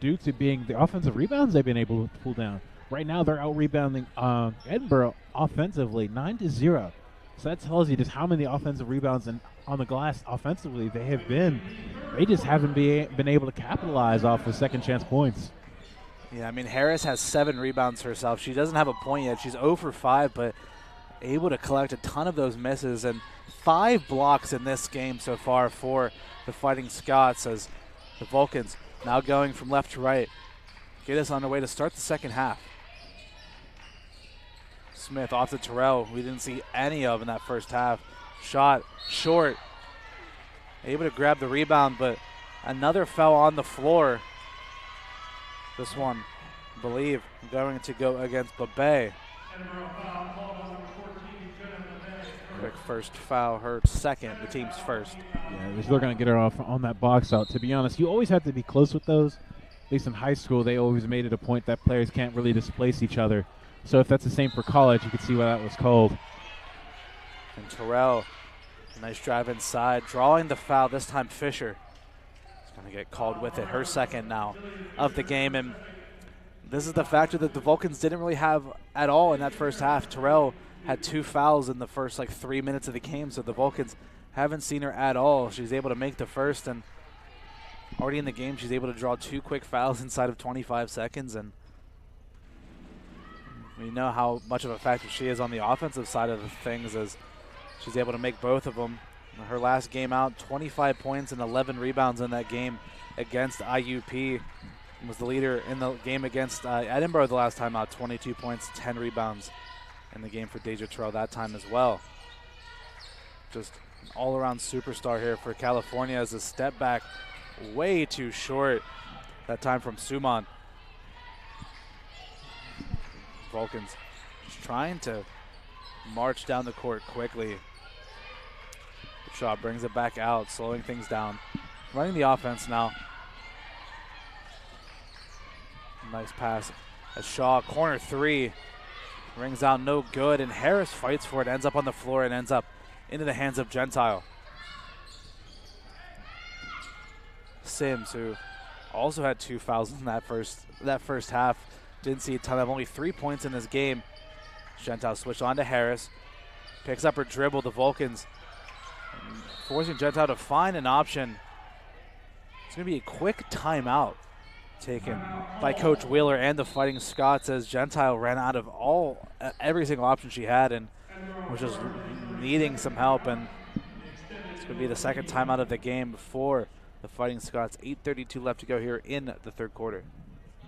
due to being the offensive rebounds they've been able to pull down. Right now, they're out-rebounding Edinboro offensively, 9-0. So that tells you just how many offensive rebounds on the glass offensively they have been. They just haven't been able to capitalize off the second chance points. Yeah, I mean, Harris has 7 rebounds herself. She doesn't have a point yet. She's 0 for 5, but able to collect a ton of those misses, and 5 blocks in this game so far for the Fighting Scots, as the Vulcans now going from left to right get us on their way to start the second half. Smith off to Terrell, we didn't see any of in that first half. Shot short, able to grab the rebound, but another foul on the floor. This one, I believe, going to go against Babay. Quick first foul, her second, the team's first. Yeah, they're still going to get her off on that box out. To be honest, you always have to be close with those. At least in high school, they always made it a point that players can't really displace each other. So if that's the same for college, you can see why that was called. And Terrell, nice drive inside, drawing the foul. This time Fisher is going to get called with it. Her second now of the game. And this is the factor that the Vulcans didn't really have at all in that first half. Terrell had 2 fouls in the first 3 minutes of the game, so the Vulcans haven't seen her at all. She's able to make the first, and already in the game she's able to draw 2 quick fouls inside of 25 seconds. And we know how much of a factor she is on the offensive side of things, as she's able to make both of them. Her last game out, 25 points and 11 rebounds in that game against IUP. Was the leader in the game against Edinboro the last time out, 22 points, 10 rebounds in the game for Deja Terrell that time as well. Just an all-around superstar here for California, as a step back way too short that time from Suman. Vulcans just trying to march down the court quickly. Shaw brings it back out, slowing things down. Running the offense now. Nice pass. As Shaw, corner 3, rings out no good, and Harris fights for it, ends up on the floor, and ends up into the hands of Gentile. Sims, who also had 2 fouls in that first half, didn't see a ton of, only 3 points in this game. Gentile switched on to Harris, picks up her dribble. The Vulcans forcing Gentile to find an option. It's going to be a quick timeout taken by Coach Wheeler and the Fighting Scots, as Gentile ran out of every single option she had and was just needing some help. And it's going to be the second timeout of the game for the Fighting Scots. 8:32 left to go here in the third quarter.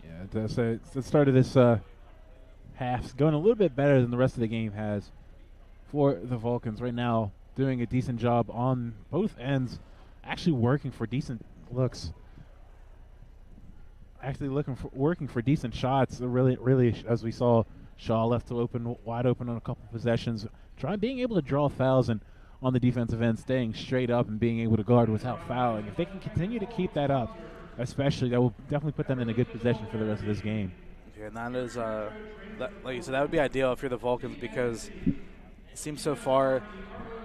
Yeah, so the start of this half going a little bit better than the rest of the game has for the Vulcans right now, doing a decent job on both ends, actually working for decent looks, working for decent shots. Really, as we saw, Shaw left wide open on a couple possessions, being able to draw fouls and on the defensive end, staying straight up and being able to guard without fouling. If they can continue to keep that up, especially, that will definitely put them in a good position for the rest of this game. Yeah, and that is, like you said, that would be ideal if you're the Vulcans, because it seems so far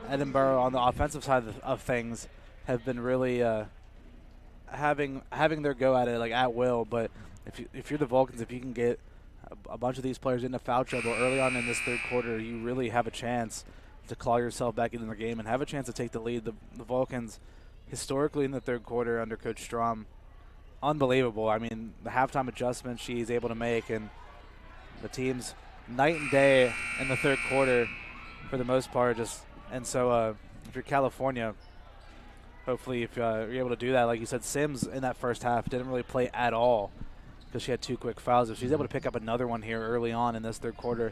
Edinboro on the offensive side of things have been really having their go at it, like, at will. But if you're the Vulcans, if you can get a bunch of these players into foul trouble early on in this third quarter, you really have a chance to claw yourself back into the game and have a chance to take the lead. The Vulcans, historically in the third quarter under Coach Strom, unbelievable. I mean, the halftime adjustment she's able to make, and the team's night and day in the third quarter for the most part. And so if you're California, hopefully if you're able to do that, like you said, Sims in that first half didn't really play at all because she had 2 quick fouls. If she's able to pick up another one here early on in this third quarter,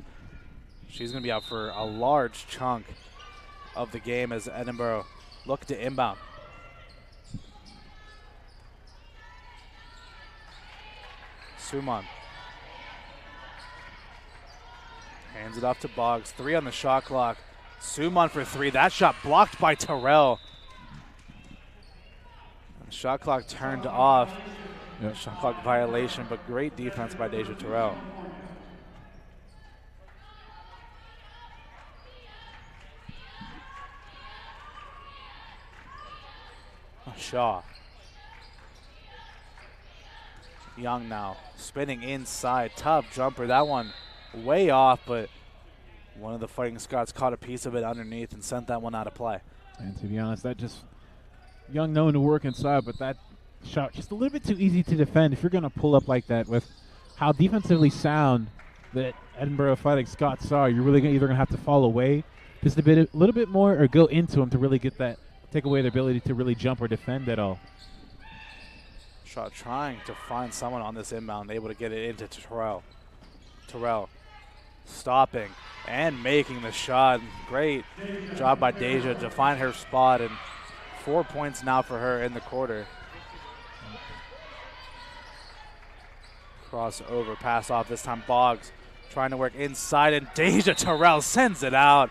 she's going to be out for a large chunk of the game as Edinboro look to inbound. Suman hands it off to Boggs. 3 on the shot clock. Suman for 3. That shot blocked by Terrell. The shot clock turned off. Yep. Shot clock violation, but great defense by Deja Terrell. Shaw. Young now spinning inside. Tough jumper. That one way off, but one of the Fighting Scots caught a piece of it underneath and sent that one out of play. And to be honest, that just Young known to work inside, but that shot just a little bit too easy to defend if you're going to pull up like that with how defensively sound that Edinboro Fighting Scots are. You're really either going to have to fall away just a little bit more or go into them to really get that, take away their ability to really jump or defend at all. Shaw trying to find someone on this inbound, able to get it into Terrell. Terrell stopping and making the shot. Great job by Deja to find her spot, and 4 points now for her in the quarter. Crossover, pass off this time. Boggs trying to work inside, and Deja Terrell sends it out.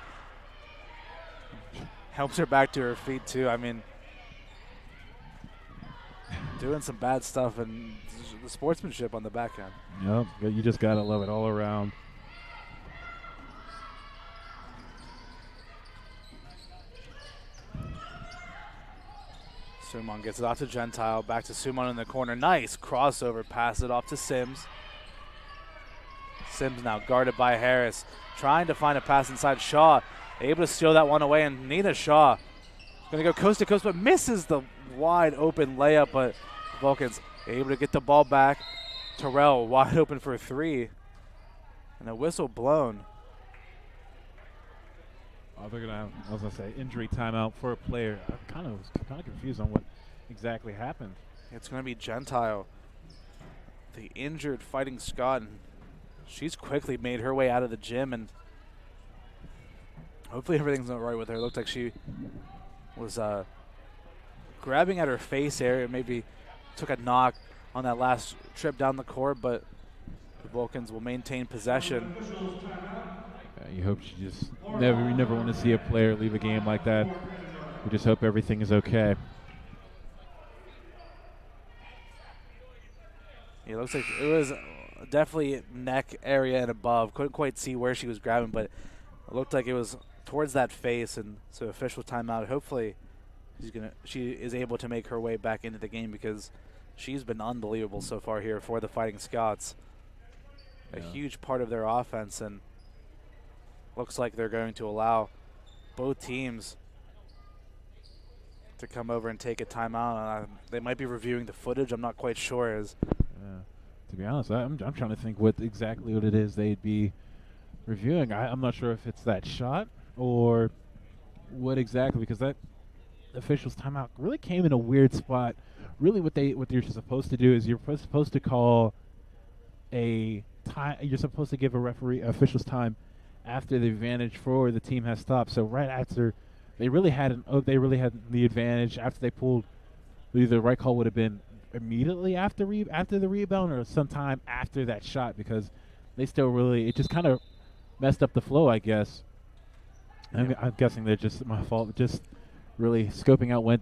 Helps her back to her feet too. I mean, doing some bad stuff and the sportsmanship on the back end. Yep, you just got to love it all around. Suman gets it off to Gentile, back to Suman in the corner. Nice crossover, pass it off to Sims. Sims now guarded by Harris, trying to find a pass inside. Shaw able to steal that one away, and Nina Shaw going to go coast to coast, but misses the wide open layup, but Vulcans able to get the ball back. Terrell wide open for 3, and a whistle blown. Oh, they're gonna have, I was gonna say, injury timeout for a player. I was kind of confused on what exactly happened. It's going to be Gentile, the injured Fighting Scot, and she's quickly made her way out of the gym, and hopefully everything's all right with her. It looked like she was grabbing at her face area, maybe took a knock on that last trip down the court, but the Vulcans will maintain possession. You hope you never want to see a player leave a game like that. We just hope everything is okay. It looks like it was definitely neck area and above. Couldn't quite see where she was grabbing, but it looked like it was towards that face, and so official timeout. Hopefully she is able to make her way back into the game, because she's been unbelievable so far here for the Fighting Scots. A huge part of their offense, and looks like they're going to allow both teams to come over and take a timeout. They might be reviewing the footage. I'm not quite sure. To be honest, I'm trying to think what it is they'd be reviewing. I'm not sure if it's that shot or what exactly, because that officials' timeout really came in a weird spot. Really, what you're supposed to do is you're supposed to call a time. You're supposed to give a referee officials time after the advantage for the team has stopped. So right after they really had the advantage after they pulled. Either the right call would have been immediately after the rebound or sometime after that shot, because they still really it just kind of messed up the flow, I guess. Yeah. I'm guessing they're just my fault, just really scoping out when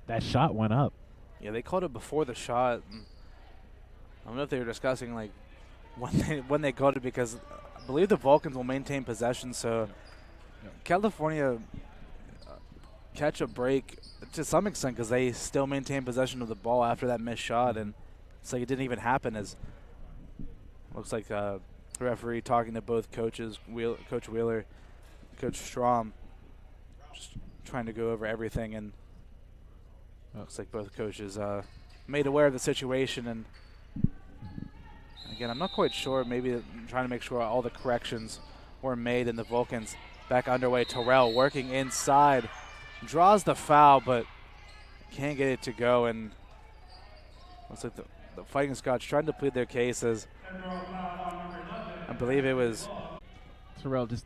that shot went up. Yeah, they called it before the shot. And I don't know if they were discussing like when they called it, because I believe the Vulcans will maintain possession. So California catch a break to some extent because they still maintain possession of the ball after that missed shot, and it's like it didn't even happen. As looks like the referee talking to both coaches, Coach Wheeler, Coach Strom, just trying to go over everything, and looks like both coaches made aware of the situation. And again, I'm not quite sure. Maybe trying to make sure all the corrections were made, and the Vulcans back underway. Terrell working inside. Draws the foul, but can't get it to go. And looks like the Fighting Scots trying to plead their cases. I believe it was Terrell. Just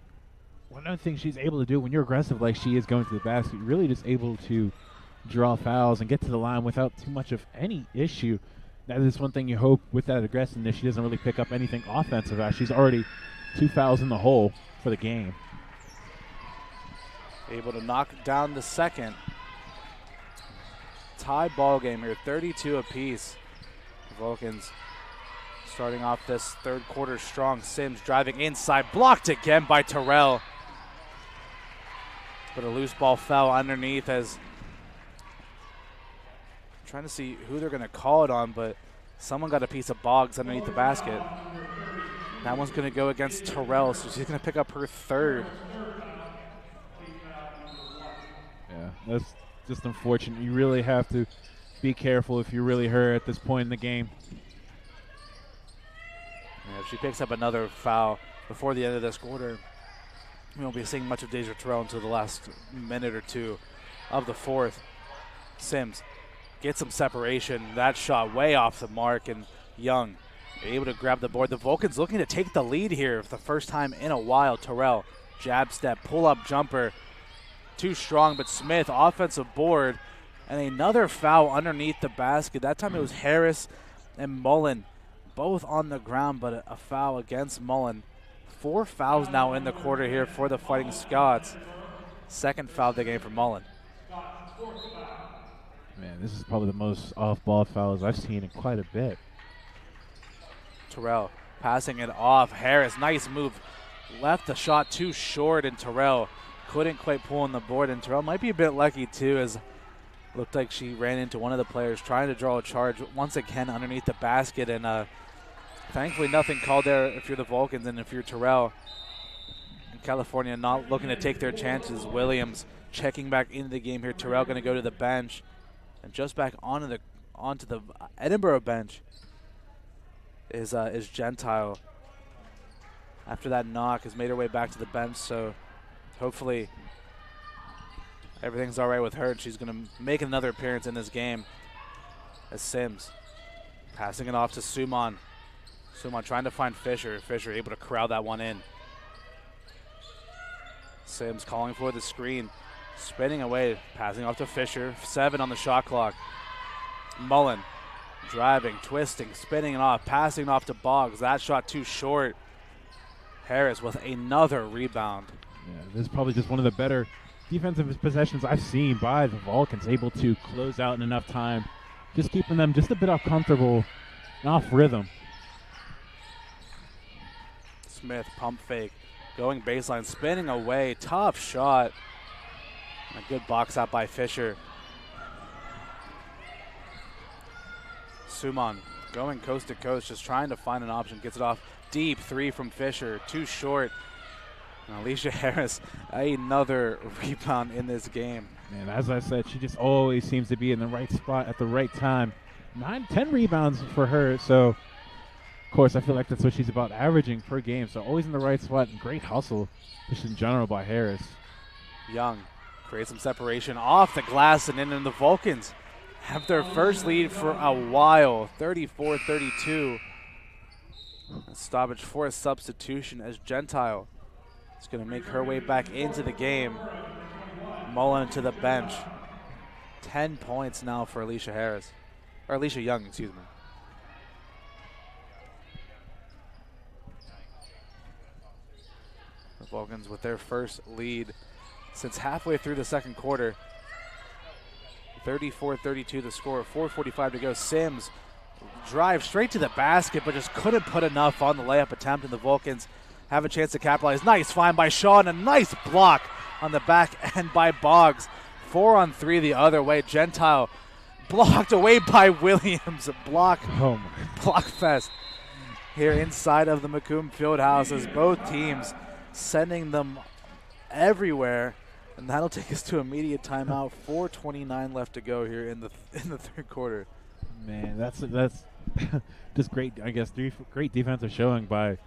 one other thing she's able to do when you're aggressive like she is going to the basket, you're really just able to draw fouls and get to the line without too much of any issue. That is one thing you hope with that aggressiveness. She doesn't really pick up anything offensive. She's already 2 fouls in the hole for the game. able to knock down the second. Tie ball game here, 32 apiece. Vulcans starting off this third quarter strong. Sims driving inside, blocked again by Terrell. But a loose ball fell underneath as trying to see who they're going to call it on, but someone got a piece of Boggs underneath the basket. That one's going to go against Terrell, so she's going to pick up her third. Yeah, that's just unfortunate. You really have to be careful if you're really her at this point in the game. Yeah, if she picks up another foul before the end of this quarter, we won't be seeing much of Deja Terrell until the last minute or two of the fourth. Sims gets some separation. That shot way off the mark, and Young able to grab the board. The Vulcans looking to take the lead here for the first time in a while. Terrell, jab step, pull-up jumper. Too strong, but Smith, offensive board, and another foul underneath the basket. That time it was Harris and Mullen, both on the ground, but a foul against Mullen. 4 fouls now in the quarter here for the Fighting Scots. Second foul of the game for Mullen. Man, this is probably the most off-ball fouls I've seen in quite a bit. Terrell passing it off. Harris, nice move. Left the shot too short, and Terrell couldn't quite pull on the board. And Terrell might be a bit lucky too, as looked like she ran into one of the players trying to draw a charge once again underneath the basket. And thankfully nothing called there if you're the Vulcans, and if you're Terrell. And California not looking to take their chances. Williams checking back into the game here. Terrell going to go to the bench. And just back onto the Edinboro bench is Gentile. After that knock, has made her way back to the bench, so hopefully everything's all right with her, and she's going to make another appearance in this game. As Sims passing it off to Suman. Suman trying to find Fisher. Fisher able to corral that one in. Sims calling for the screen. Spinning away, passing off to Fisher. 7 on the shot clock. Mullen driving, twisting, spinning it off, passing off to Boggs. That shot too short. Harris with another rebound. Yeah, this is probably just one of the better defensive possessions I've seen by the Vulcans, able to close out in enough time, just keeping them just a bit uncomfortable and off rhythm. Smith, pump fake, going baseline, spinning away, tough shot. A good box out by Fisher. Suman going coast to coast, just trying to find an option. Gets it off deep. 3 from Fisher, too short. And Alicia Harris, another rebound in this game. And as I said, she just always seems to be in the right spot at the right time. 9-10 rebounds for her. So, of course, I feel like that's what she's about averaging per game. So always in the right spot, and great hustle just in general by Harris. Young Create some separation off the glass and in, and the Vulcans have their first lead for a while, 34-32. A stoppage for a substitution as Gentile is going to make her way back into the game. Mullen to the bench. 10 points now for Alicia Harris, or Alicia Young, excuse me. The Vulcans with their first lead since halfway through the second quarter. 34-32 the score, 4:45 to go. Sims drive straight to the basket, but just couldn't put enough on the layup attempt, and the Vulcans have a chance to capitalize. Nice find by Shaw, and a nice block on the back end by Boggs. 4 on 3 the other way. Gentile blocked away by Williams. Block fest here inside of the Macomb Fieldhouse as both teams sending them everywhere. And that'll take us to immediate timeout. 4:29 left to go here in the third quarter. Man, that's just great. I guess great defensive showing by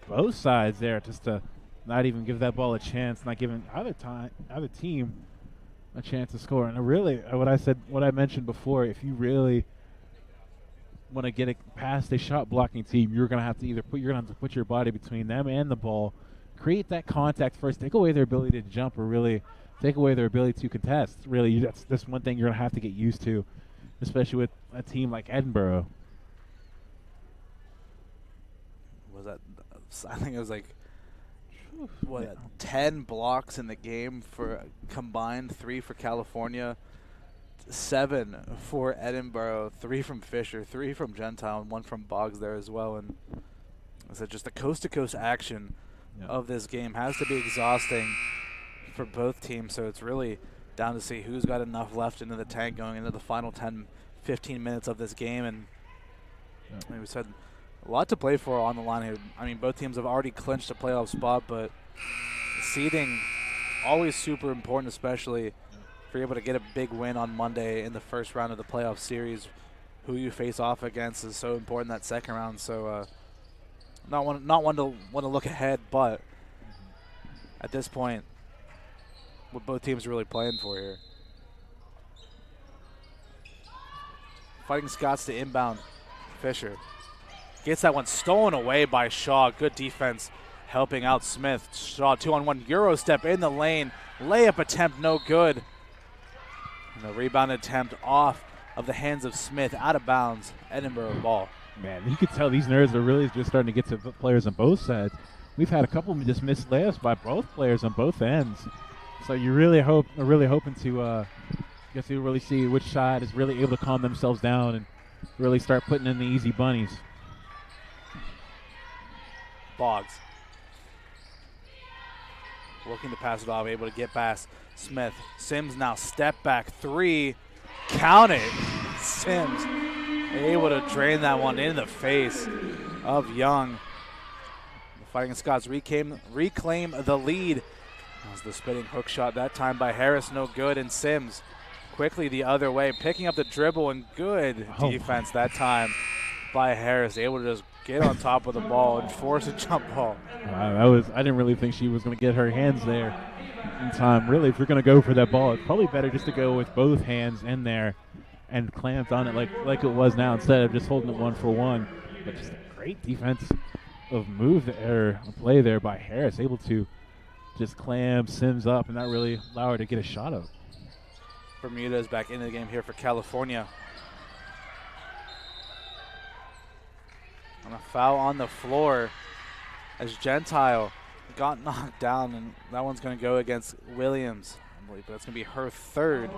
both sides there, just to not even give that ball a chance, not giving either team a chance to score. And really, what I mentioned before, if you really want to get it past a shot blocking team, you're gonna have to put your body between them and the ball. Create that contact first. Take away their ability to jump, or really take away their ability to contest. Really, that's one thing you're going to have to get used to, especially with a team like Edinboro. I think it was like 10 blocks in the game for combined, 3 for California, 7 for Edinboro, 3 from Fisher, 3 from Gentile, and 1 from Boggs there as well. And so just the coast-to-coast action of this game has to be exhausting for both teams, so it's really down to see who's got enough left into the tank going into the final 10-15 minutes of this game. And like we said, a lot to play for on the line here. I mean, both teams have already clinched a playoff spot, but seeding always super important, especially if you're able to get a big win on Monday in the first round of the playoff series. Who you face off against is so important that second round. So not one to want to look ahead, but at this point, what both teams are really playing for here. Fighting Scots to inbound. Fisher gets that one stolen away by Shaw. Good defense helping out Smith. Shaw 2-on-1 Euro step in the lane. Layup attempt no good. And the rebound attempt off of the hands of Smith, out of bounds. Edinboro ball. Man, you could tell these nerds are really just starting to get to players on both sides. We've had a couple of just missed layups by both players on both ends. So you really hoping to get to really see which side is really able to calm themselves down and really start putting in the easy bunnies. Boggs looking to pass it off, able to get past Smith. Sims now step back 3, count it. Sims able to drain that one in the face of Young. The Fighting Scots reclaim the lead. That was the spinning hook shot that time by Harris, no good, and Sims quickly the other way, picking up the dribble, and good defense that time by Harris, able to just get on top of the ball and force a jump ball. I didn't really think she was going to get her hands there in time. Really, if you're going to go for that ball, it's probably better just to go with both hands in there and clamped on it like it was now, instead of just holding it 1-for-1. But just a great defense of play there by Harris, able to just clam Sims up and not really allow her to get a shot up. Bermuda is back into the game here for California. And a foul on the floor as Gentile got knocked down, and that one's going to go against Williams. I believe that's going to be her third.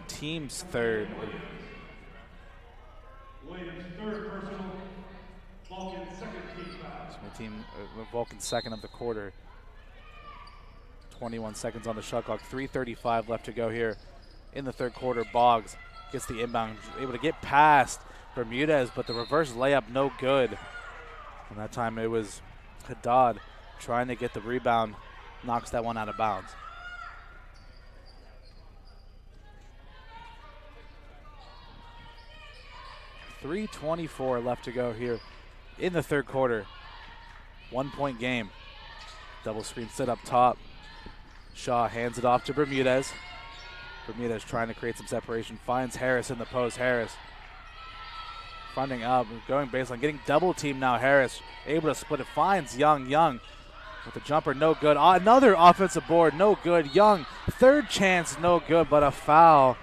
Team's third. Williams' third personal. Vulcan second team foul. Vulcan second of the quarter. 21 seconds on the shot clock. 3:35 left to go here in the third quarter. Boggs gets the inbound, able to get past Bermudez, but the reverse layup no good. And that time it was Haddad trying to get the rebound, knocks that one out of bounds. .324 left to go here in the third quarter. 1 point game. Double screen set up top. Shaw hands it off to Bermudez. Bermudez trying to create some separation. Finds Harris in the post. Harris fronting up, going baseline, getting double teamed now. Harris able to split it. Finds Young. Young with the jumper, no good. Another offensive board, no good. Young, third chance, no good, but a foul.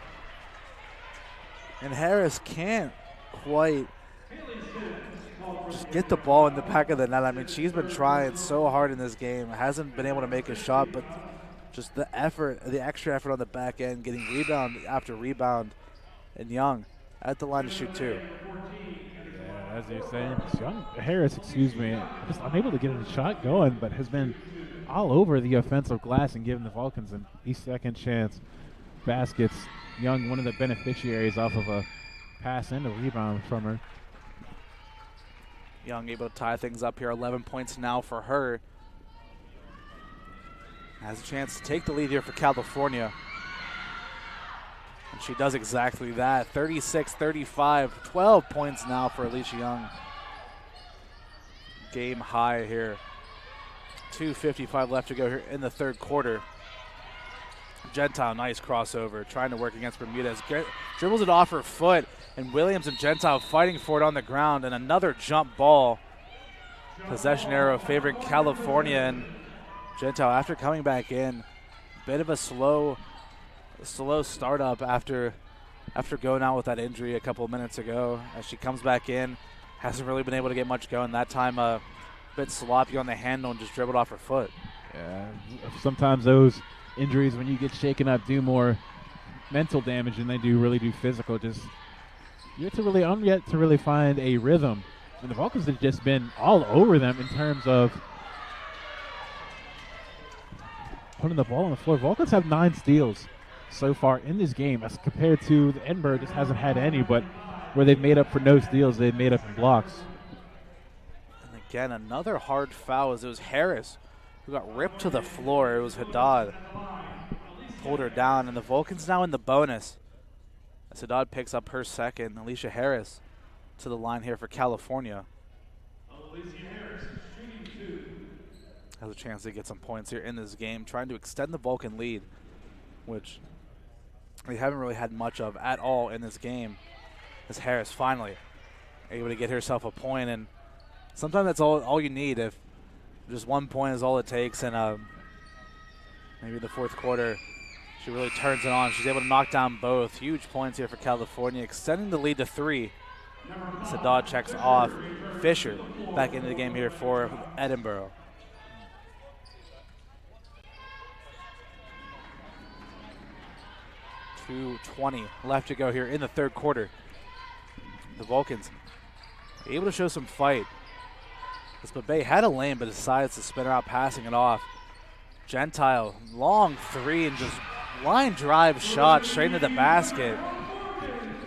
And Harris can't quite just get the ball in the back of the net. I mean, she's been trying so hard in this game. Hasn't been able to make a shot, but just the effort, the extra effort on the back end, getting rebound after rebound. And Young at the line to shoot two. Yeah, as you're saying, Young Harris, excuse me, just unable to get a shot going, but has been all over the offensive glass and giving the Vulcans these second chance baskets. Young, one of the beneficiaries off of a pass and a rebound from her. Young able to tie things up here. 11 points now for her. Has a chance to take the lead here for California. And she does exactly that. 36-35, 12 points now for Alicia Young. Game high here. 2:55 left to go here in the third quarter. Gentile, nice crossover, trying to work against Bermudez. Dribbles it off her foot, and Williams and Gentile fighting for it on the ground, and another jump ball. Possession arrow favoring California, and Gentile, after coming back in, bit of a slow startup after going out with that injury a couple of minutes ago. As she comes back in, hasn't really been able to get much going. That time a bit sloppy on the handle and just dribbled off her foot. Yeah, sometimes those injuries, when you get shaken up, do more mental damage than they really do physical. Just I'm yet to really find a rhythm, and the Vulcans have just been all over them in terms of putting the ball on the floor. Vulcans have 9 steals so far in this game, as compared to the Edinboro just hasn't had any, but where they've made up for no steals, they've made up in blocks. And again, another hard foul as it was Harris who got ripped to the floor. It was Haddad. Pulled her down, and the Vulcans now in the bonus. As Haddad picks up her second, Alicia Harris to the line here for California. Has a chance to get some points here in this game, trying to extend the Vulcan lead, which we haven't really had much of at all in this game. As Harris finally able to get herself a point, and sometimes that's all you need. If just 1 point is all it takes, and maybe in the fourth quarter she really turns it on. She's able to knock down both. Huge points here for California, extending the lead to 3. Haddad checks off. Fisher back into the game here for Edinboro. .20 left to go here in the third quarter. The Vulcans able to show some fight. This Babay had a lane, but decides to spin her out, passing it off. Gentile, long three, and just line drive shot straight into the basket.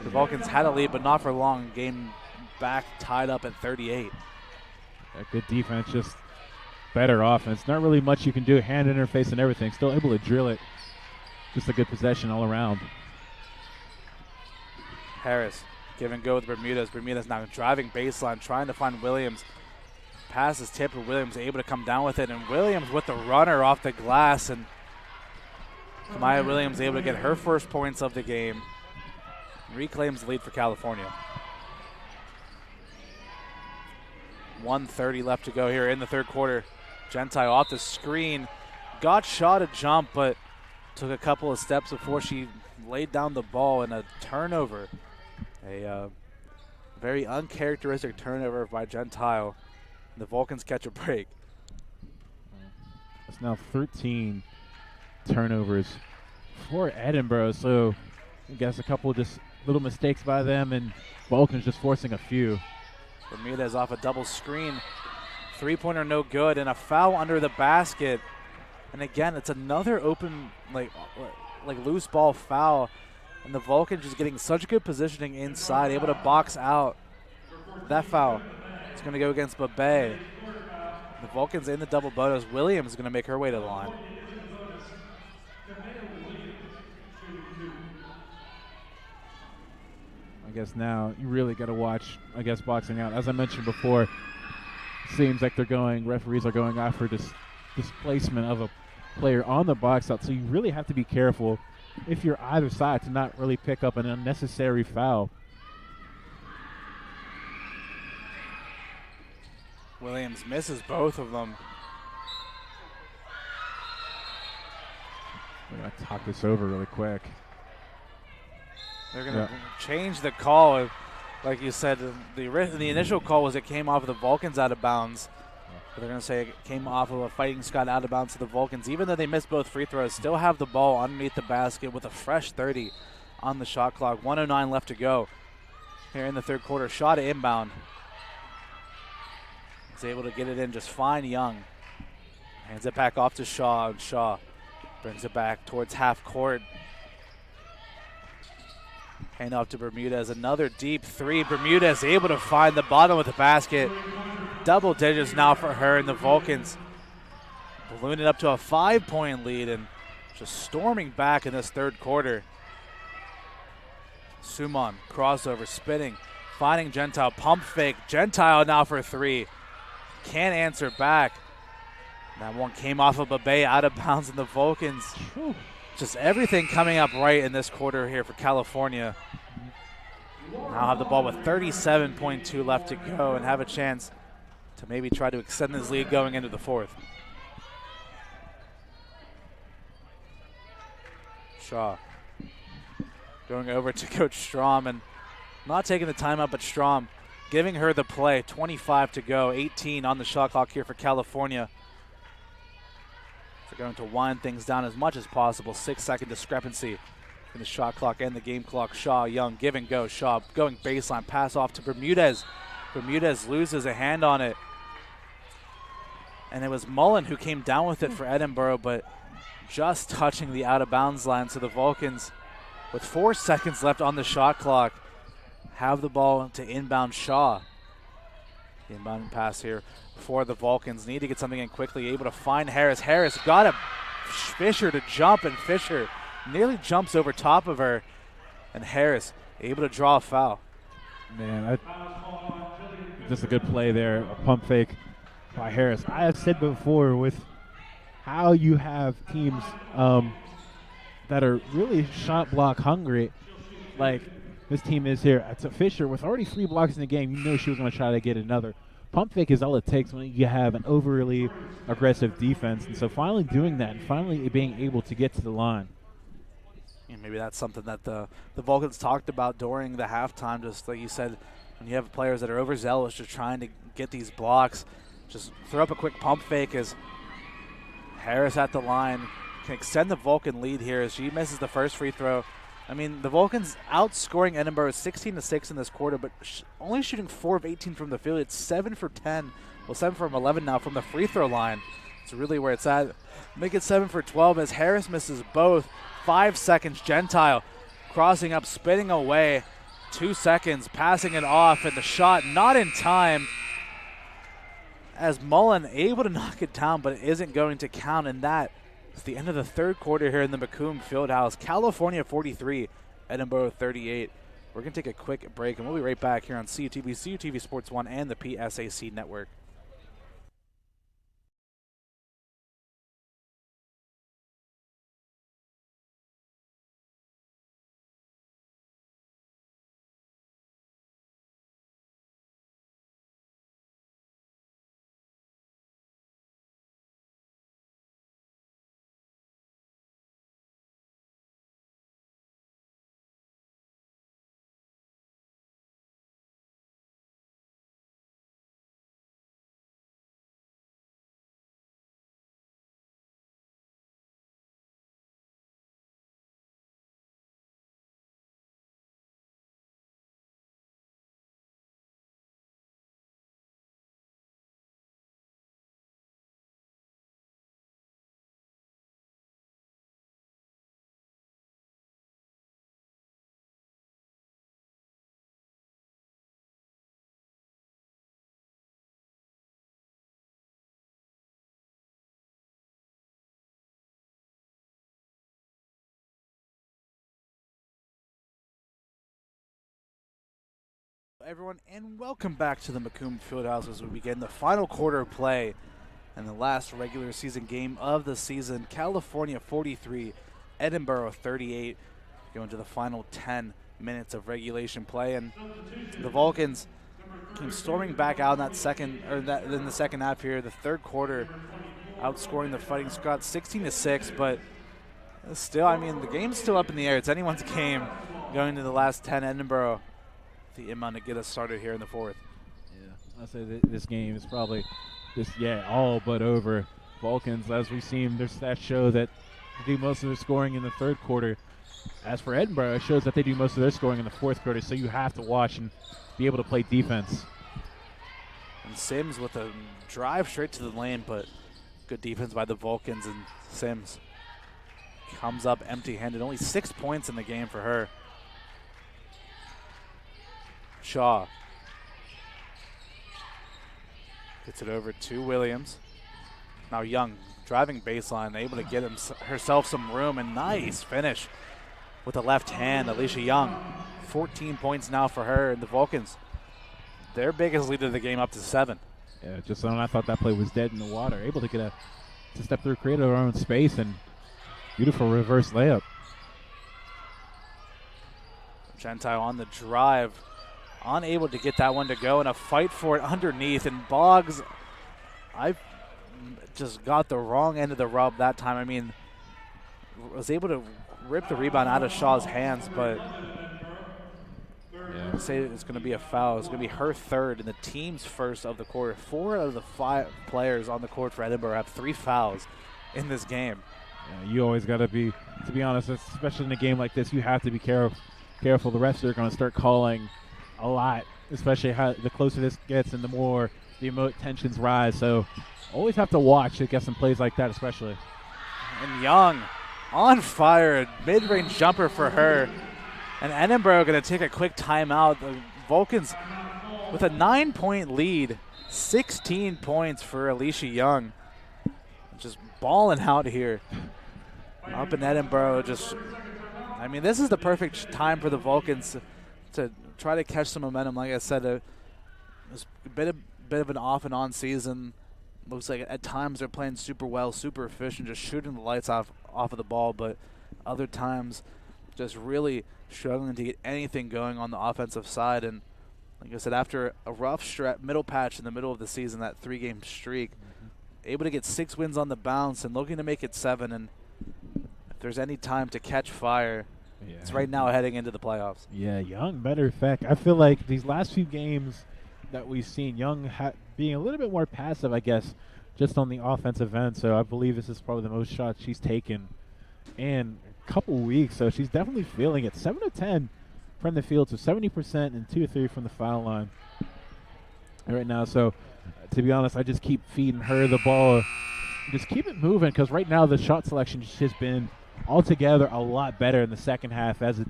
The Vulcans had a lead, but not for long. Game back tied up at 38. Good defense, just better offense. Not really much you can do, hand interface and everything. Still able to drill it. Just a good possession all around. Harris give and go with Bermudez. Bermudez now driving baseline, trying to find Williams. Pass is tipped, but Williams able to come down with it, and Williams with the runner off the glass, and Kamaya Williams able to get her first points of the game. Reclaims the lead for California. 1:30 left to go here in the third quarter. Gentile off the screen, got shot a jump, but took a couple of steps before she laid down the ball in a turnover. A very uncharacteristic turnover by Gentile. The Vulcans catch a break. It's now 13 turnovers for Edinboro, so I guess a couple just little mistakes by them, and Vulcans just forcing a few. Bermudez off a double screen. Three-pointer no good, and a foul under the basket. And again, it's another open, like loose ball foul. And the Vulcans just getting such good positioning inside, able to box out. That foul is going to go against Babay. The Vulcans in the double bonus. Williams is going to make her way to the line. I guess now you really got to watch, boxing out. As I mentioned before, seems like referees are going after displacement of a player on the box out, so you really have to be careful if you're either side to not really pick up an unnecessary foul. Williams misses both of them. We're going to talk this over really quick. They're going to change the call. Like you said, the initial call was it came off of the Vulcans out of bounds. But they're going to say it came off of a Fighting Scott out of bounds to the Vulcans. Even though they missed both free throws, still have the ball underneath the basket with a fresh 30 on the shot clock. 1:09 left to go here in the third quarter. Shot inbound. He's able to get it in just fine. Young hands it back off to Shaw, and Shaw brings it back towards half court. Hand off to Bermudez. Another deep three. Bermudez able to find the bottom of the basket. Double digits now for her and the Vulcans. Ballooning up to a 5-point lead and just storming back in this third quarter. Suman, crossover, spinning, finding Gentile, pump fake. Gentile now for three. Can't answer back. That one came off of Babe out of bounds, and the Vulcans, just everything coming up right in this quarter here for California. Now have the ball with 37.2 left to go and have a chance to maybe try to extend this lead going into the fourth. Shaw going over to Coach Strom and not taking the timeout, but Strom giving her the play. 25 to go, 18 on the shot clock here for California. They're going to wind things down as much as possible. 6-second discrepancy in the shot clock and the game clock. Shaw, Young, give and go. Shaw going baseline, pass off to Bermudez. Bermudez loses a hand on it. And it was Mullen who came down with it for Edinboro, but just touching the out-of-bounds line. So the Vulcans, with 4 seconds left on the shot clock, have the ball to inbound Shaw. The inbound pass here for the Vulcans. Need to get something in quickly, able to find Harris. Harris got a Fisher to jump, and Fisher nearly jumps over top of her. And Harris able to draw a foul. Man, just a good play there, a pump fake by Harris. I have said before with how you have teams that are really shot block hungry, like this team is here. It's a Fisher with already 3 blocks in the game. You know she was going to try to get another. Pump fake is all it takes when you have an overly aggressive defense. And so finally doing that and finally being able to get to the line. And maybe that's something that the Vulcans talked about during the halftime, just like you said, when you have players that are overzealous just trying to get these blocks, just throw up a quick pump fake as Harris at the line can extend the Vulcan lead here as she misses the first free throw. I mean, the Vulcans outscoring Edinboro 16-6 in this quarter, but only shooting 4 of 18 from the field. It's 7 for 10, well 7 from 11 now from the free throw line. It's really where it's at. Make it 7 for 12 as Harris misses both. 5 seconds, Gentile crossing up, spinning away. 2 seconds, passing it off, and the shot not in time as Mullen able to knock it down, but it isn't going to count, and that is the end of the third quarter here in the Macomb Fieldhouse. California 43, Edinboro 38. We're going to take a quick break, and we'll be right back here on CUTV, CUTV Sports 1, and the PSAC Network. Everyone, and welcome back to the Macomb Fieldhouse as we begin the final quarter of play And the last regular season game of the season, California 43, Edinboro 38, going to the final 10 minutes of regulation play. And the Vulcans came storming back out in in the second half here. The third quarter, outscoring the Fighting Scots 16-6, but still, I mean, the game's still up in the air. It's anyone's game going to the last 10. Edinboro, the inbound to get us started here in the fourth. Yeah, I'll say this game is probably just, all but over. Vulcans, as we've seen, their stats show that they do most of their scoring in the third quarter. As for Edinboro, it shows that they do most of their scoring in the fourth quarter, so you have to watch and be able to play defense. And Sims with a drive straight to the lane, but good defense by the Vulcans, and Sims comes up empty-handed. Only 6 points in the game for her. Shaw gets it over to Williams. Now Young driving baseline, able to get herself some room, and nice finish with the left hand. Alicia Young, 14 points now for her, and the Vulcans, their biggest lead of the game, up to 7. Yeah, just when I thought that play was dead in the water, able to get to step through, create her own space, and beautiful reverse layup. Gentile on the drive, unable to get that one to go, and a fight for it underneath. And Boggs, I just got the wrong end of the rub that time. I mean, was able to rip the rebound out of Shaw's hands, but I say it's going to be a foul. It's going to be her third and the team's first of the quarter. 4 out of the 5 players on the court for Edinboro have 3 fouls in this game. Yeah, you always got to be honest, especially in a game like this, you have to be careful. The refs are going to start calling a lot, especially the closer this gets and the more the tensions rise. So always have to watch to get some plays like that, especially. And Young on fire, mid-range jumper for her. And Edinboro going to take a quick timeout. The Vulcans with a 9-point lead, 16 points for Alicia Young. Just balling out here. Up in Edinboro, I mean, this is the perfect time for the Vulcans to try to catch some momentum. Like I said, it's a bit of an off and on season. Looks like at times they're playing super well, super efficient, just shooting the lights off of the ball, but other times just really struggling to get anything going on the offensive side. And like I said, after a rough middle patch in the middle of the season, that 3-game streak, able to get 6 wins on the bounce and looking to make it 7. And if there's any time to catch fire, it's right now heading into the playoffs. Yeah, Young, matter of fact, I feel like these last few games that we've seen, Young being a little bit more passive, I guess, just on the offensive end. So I believe this is probably the most shots she's taken in a couple weeks. So she's definitely feeling it. 7 of 10 from the field, so 70% and 2 of 3 from the foul line right now. So to be honest, I just keep feeding her the ball. Just keep it moving, because right now the shot selection has been altogether a lot better in the second half as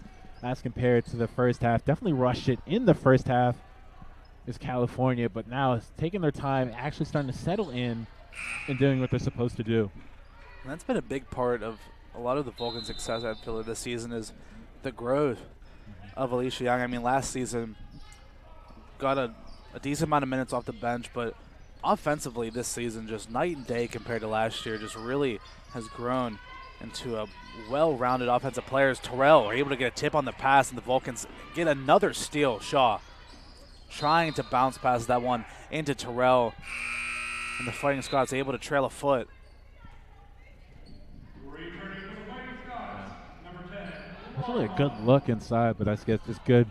compared to the first half. Definitely rushed it in the first half is California, but now it's taking their time, actually starting to settle in and doing what they're supposed to do. And that's been a big part of a lot of the Vulcan success I feel this season, is the growth of Alicia Young. I mean, last season got a decent amount of minutes off the bench, but offensively this season, just night and day compared to last year, just really has grown into a well-rounded offensive player. Terrell able to get a tip on the pass, and the Vulcans get another steal. Shaw trying to bounce past that one into Terrell, and the Fighting Scots able to trail a foot. It's really a good look inside, but I guess just good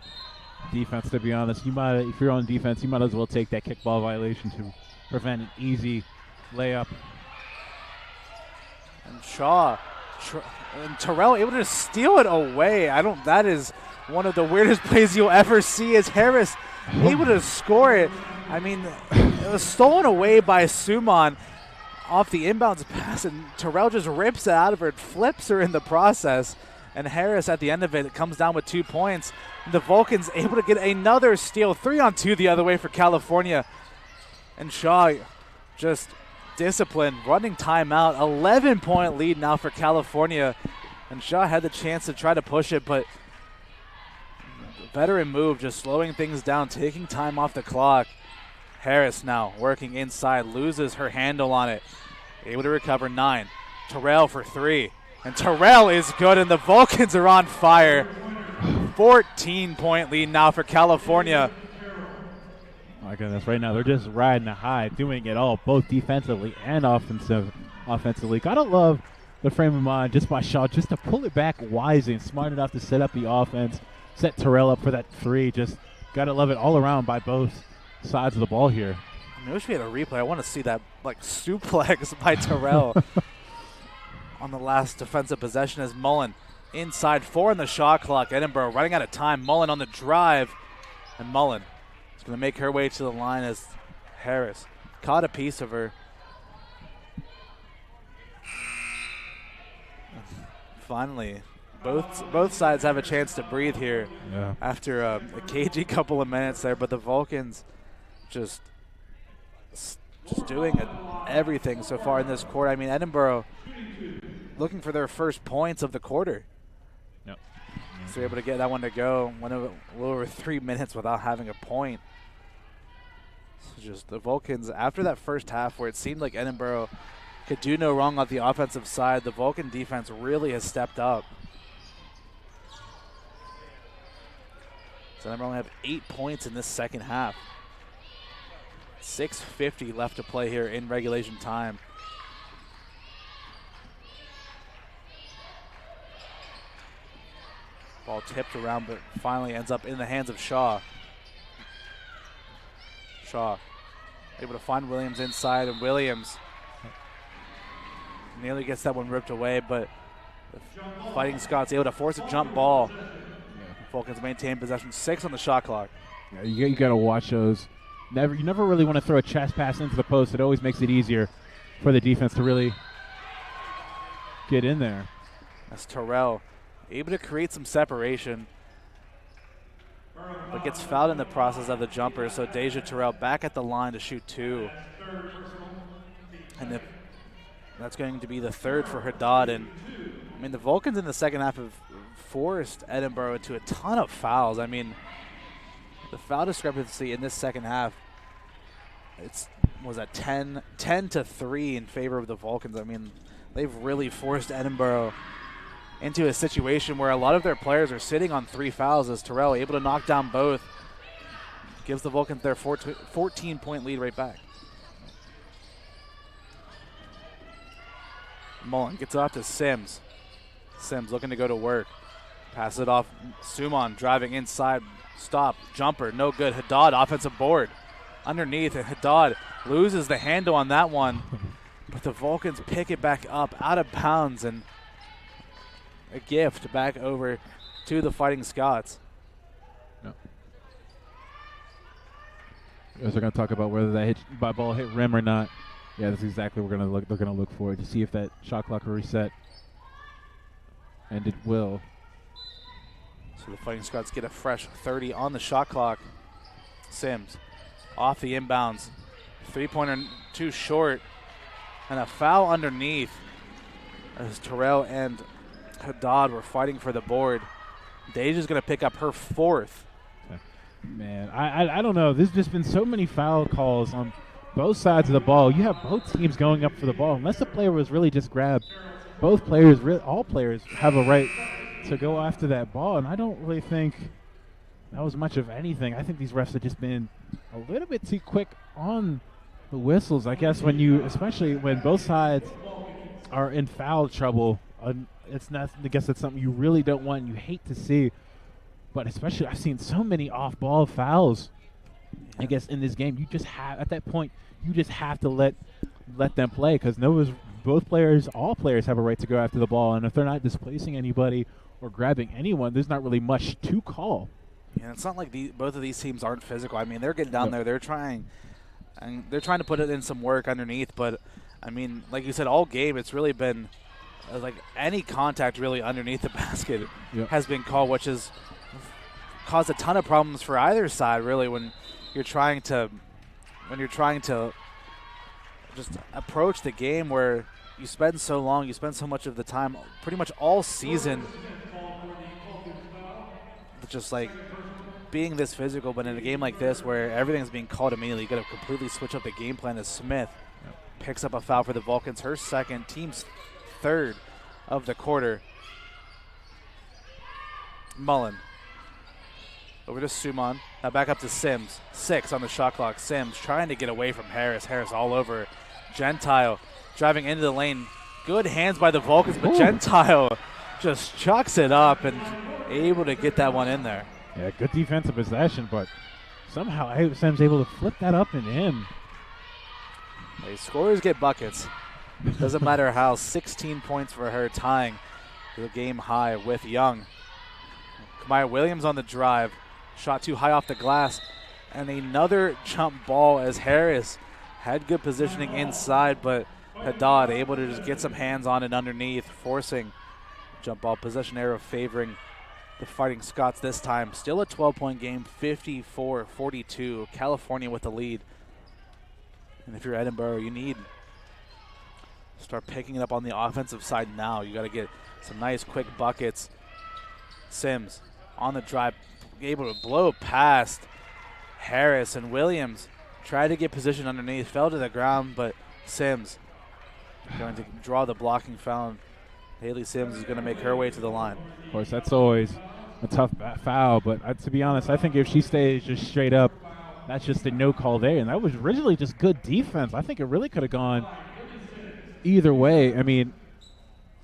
defense, to be honest. If you're on defense, you might as well take that kickball violation to prevent an easy layup. And Shaw and Terrell able to steal it away. That is one of the weirdest plays you'll ever see, as Harris able to score it. I mean, it was stolen away by Suman off the inbounds pass, and Terrell just rips it out of her and flips her in the process. And Harris, at the end of it, comes down with 2 points. The Vulcans able to get another steal, 3-on-2 the other way for California. And Shaw just disciplined, running timeout. 11-point lead now for California. And Shaw had the chance to try to push it, but veteran move, just slowing things down, taking time off the clock. Harris now working inside, loses her handle on it. Able to recover 9. Terrell for 3. And Terrell is good, and the Vulcans are on fire. 14-point lead now for California. My goodness, right now they're just riding a high, doing it all, both defensively and offensively. Gotta love the frame of mind just by Shaw, just to pull it back wisely and smart enough to set up the offense, set Terrell up for that 3. Just gotta love it all around by both sides of the ball here. I wish we had a replay. I want to see that like suplex by Terrell on the last defensive possession as Mullen inside 4 in the shot clock. Edinboro running out of time. Mullen on the drive, and Mullen is going to make her way to the line as Harris caught a piece of her. Finally, both sides have a chance to breathe here after a cagey couple of minutes there, but the Vulcans just doing everything so far in this quarter. I mean, Edinboro looking for their first points of the quarter. Yep. So they're able to get that one to go. Went a little over 3 minutes without having a point. So just the Vulcans, after that first half where it seemed like Edinboro could do no wrong on the offensive side, the Vulcan defense really has stepped up. So Edinboro only have 8 points in this second half. 6:50 left to play here in regulation time. Ball tipped around, but finally ends up in the hands of Shaw. Shaw able to find Williams inside, and Williams nearly gets that one ripped away, but the Fighting Scots able to force a jump ball. Vulcans maintain possession. 6 on the shot clock. Yeah, you got to watch those. You never really want to throw a chest pass into the post. It always makes it easier for the defense to really get in there. That's Terrell able to create some separation, but gets fouled in the process of the jumper. So Deja Terrell back at the line to shoot 2. And that's going to be the 3rd for Haddad. And I mean, the Vulcans in the second half have forced Edinboro into a ton of fouls. I mean, the foul discrepancy in this second half, was at 10 to 3 in favor of the Vulcans. I mean, they've really forced Edinboro into a situation where a lot of their players are sitting on 3 fouls, as Terrell able to knock down both. Gives the Vulcans their 14-point lead right back. Mullen gets it off to Sims. Sims looking to go to work. Passes it off. Suman driving inside. Stop. Jumper. No good. Haddad offensive board. Underneath, and Haddad loses the handle on that one. But the Vulcans pick it back up out of bounds, and a gift back over to the Fighting Scots. Yep. As they're going to talk about whether that ball hit rim or not. Yeah, that's exactly what they're going to look for to see if that shot clock will reset. And it will. So the Fighting Scots get a fresh 30 on the shot clock. Sims off the inbounds. 3-pointer too short. And a foul underneath as Terrell and Haddad were fighting for the board. Deja's going to pick up her 4th. Man, I don't know. There's just been so many foul calls on both sides of the ball. You have both teams going up for the ball. Unless the player was really just grabbed, both players, all players have a right to go after that ball. And I don't really think that was much of anything. I think these refs have just been a little bit too quick on the whistles. I guess especially when both sides are in foul trouble, it's not. I guess it's something you really don't want and you hate to see. But especially, I've seen so many off-ball fouls. I guess in this game, you just have at that point, you just have to let them play, because all players have a right to go after the ball, and if they're not displacing anybody or grabbing anyone, there's not really much to call. Yeah, it's not like both of these teams aren't physical. I mean, they're getting down there. They're trying to put it in some work underneath. But, I mean, like you said, all game it's really been like any contact really underneath the basket has been called, which has caused a ton of problems for either side, really, when you're trying to just approach the game where you spend so much of the time, pretty much all season, just like being this physical, but in a game like this where everything's being called immediately, you got to completely switch up the game plan. As Smith picks up a foul for the Vulcans, her second, team's third of the quarter. Mullen over to Suman. Now back up to Sims. 6 on the shot clock. Sims trying to get away from Harris. Harris all over. Gentile driving into the lane. Good hands by the Vulcans, but Gentile just chucks it up and able to get that one in there. Yeah, good defensive possession, but somehow Sims able to flip that up and in. Hey, scorers get buckets. Doesn't matter how. 16 points for her, tying the game high with Young. Kamaya Williams on the drive. Shot too high off the glass. And another jump ball as Harris had good positioning inside, but Haddad able to just get some hands on it underneath, forcing jump ball possession error favoring the Fighting Scots this time. Still a 12-point game, 54-42. California with the lead. And if you're Edinboro, you need to start picking it up on the offensive side now. You got to get some nice quick buckets. Sims on the drive, able to blow past Harris, and Williams tried to get position underneath, fell to the ground, but Sims going to draw the blocking foul. Haley Sims is going to make her way to the line. Of course, that's always a tough foul, but to be honest, I think if she stays just straight up, that's just a no call there, and that was originally just good defense. I think it really could have gone either way. I mean,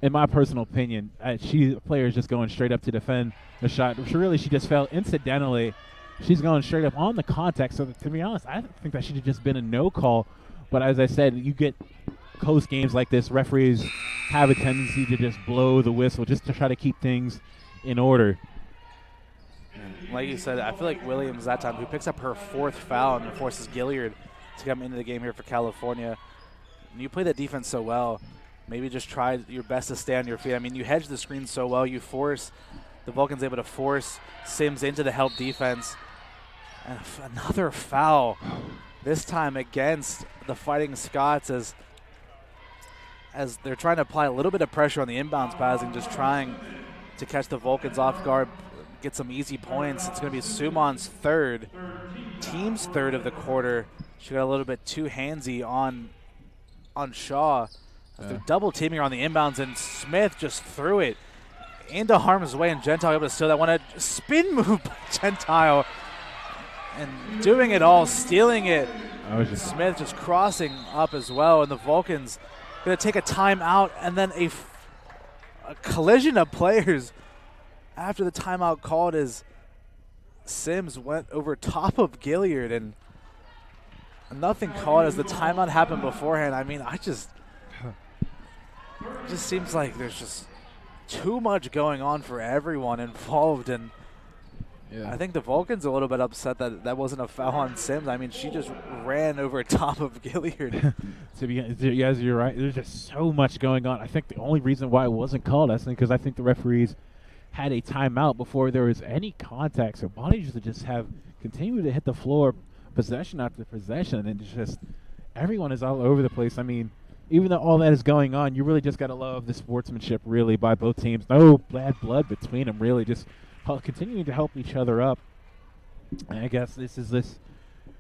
in my personal opinion, the player is just going straight up to defend the shot. She just fell incidentally. She's going straight up on the contact. So to be honest, I think that should have just been a no call. But as I said, you get close games like this, referees have a tendency to just blow the whistle just to try to keep things in order. And like you said, I feel like Williams that time, who picks up her 4th foul and forces Gilliard to come into the game here for California. And you play that defense so well. Maybe just try your best to stay on your feet. I mean, you hedge the screen so well. You force the Vulcans able to force Sims into the help defense. And another foul, this time against the Fighting Scots as they're trying to apply a little bit of pressure on the inbounds passing, just trying to catch the Vulcans off guard, get some easy points. It's going to be Sumon's third, team's third of the quarter. She got a little bit too handsy on Shaw. They're double teaming her on the inbounds, and Smith just threw it into harm's way, and Gentile able to steal that one. A spin move by Gentile, and doing it all, stealing it. Smith just crossing up as well, and the Vulcans going to take a timeout, and then a collision of players after the timeout called as Sims went over top of Gilliard, and nothing called as the timeout happened beforehand. I mean, it just seems like there's just too much going on for everyone involved, and I think the Vulcans are a little bit upset that wasn't a foul on Sims. I mean, she just ran over top of Gilliard. Yes, you're right. There's just so much going on. I think the only reason why it wasn't called, because I think the referees had a timeout before there was any contact. So Bonnie just have continued to hit the floor possession after possession, and it's just everyone is all over the place. I mean, even though all that is going on, you really just got to love the sportsmanship, really, by both teams. No bad blood between them, really, just continuing to help each other up. And I guess it's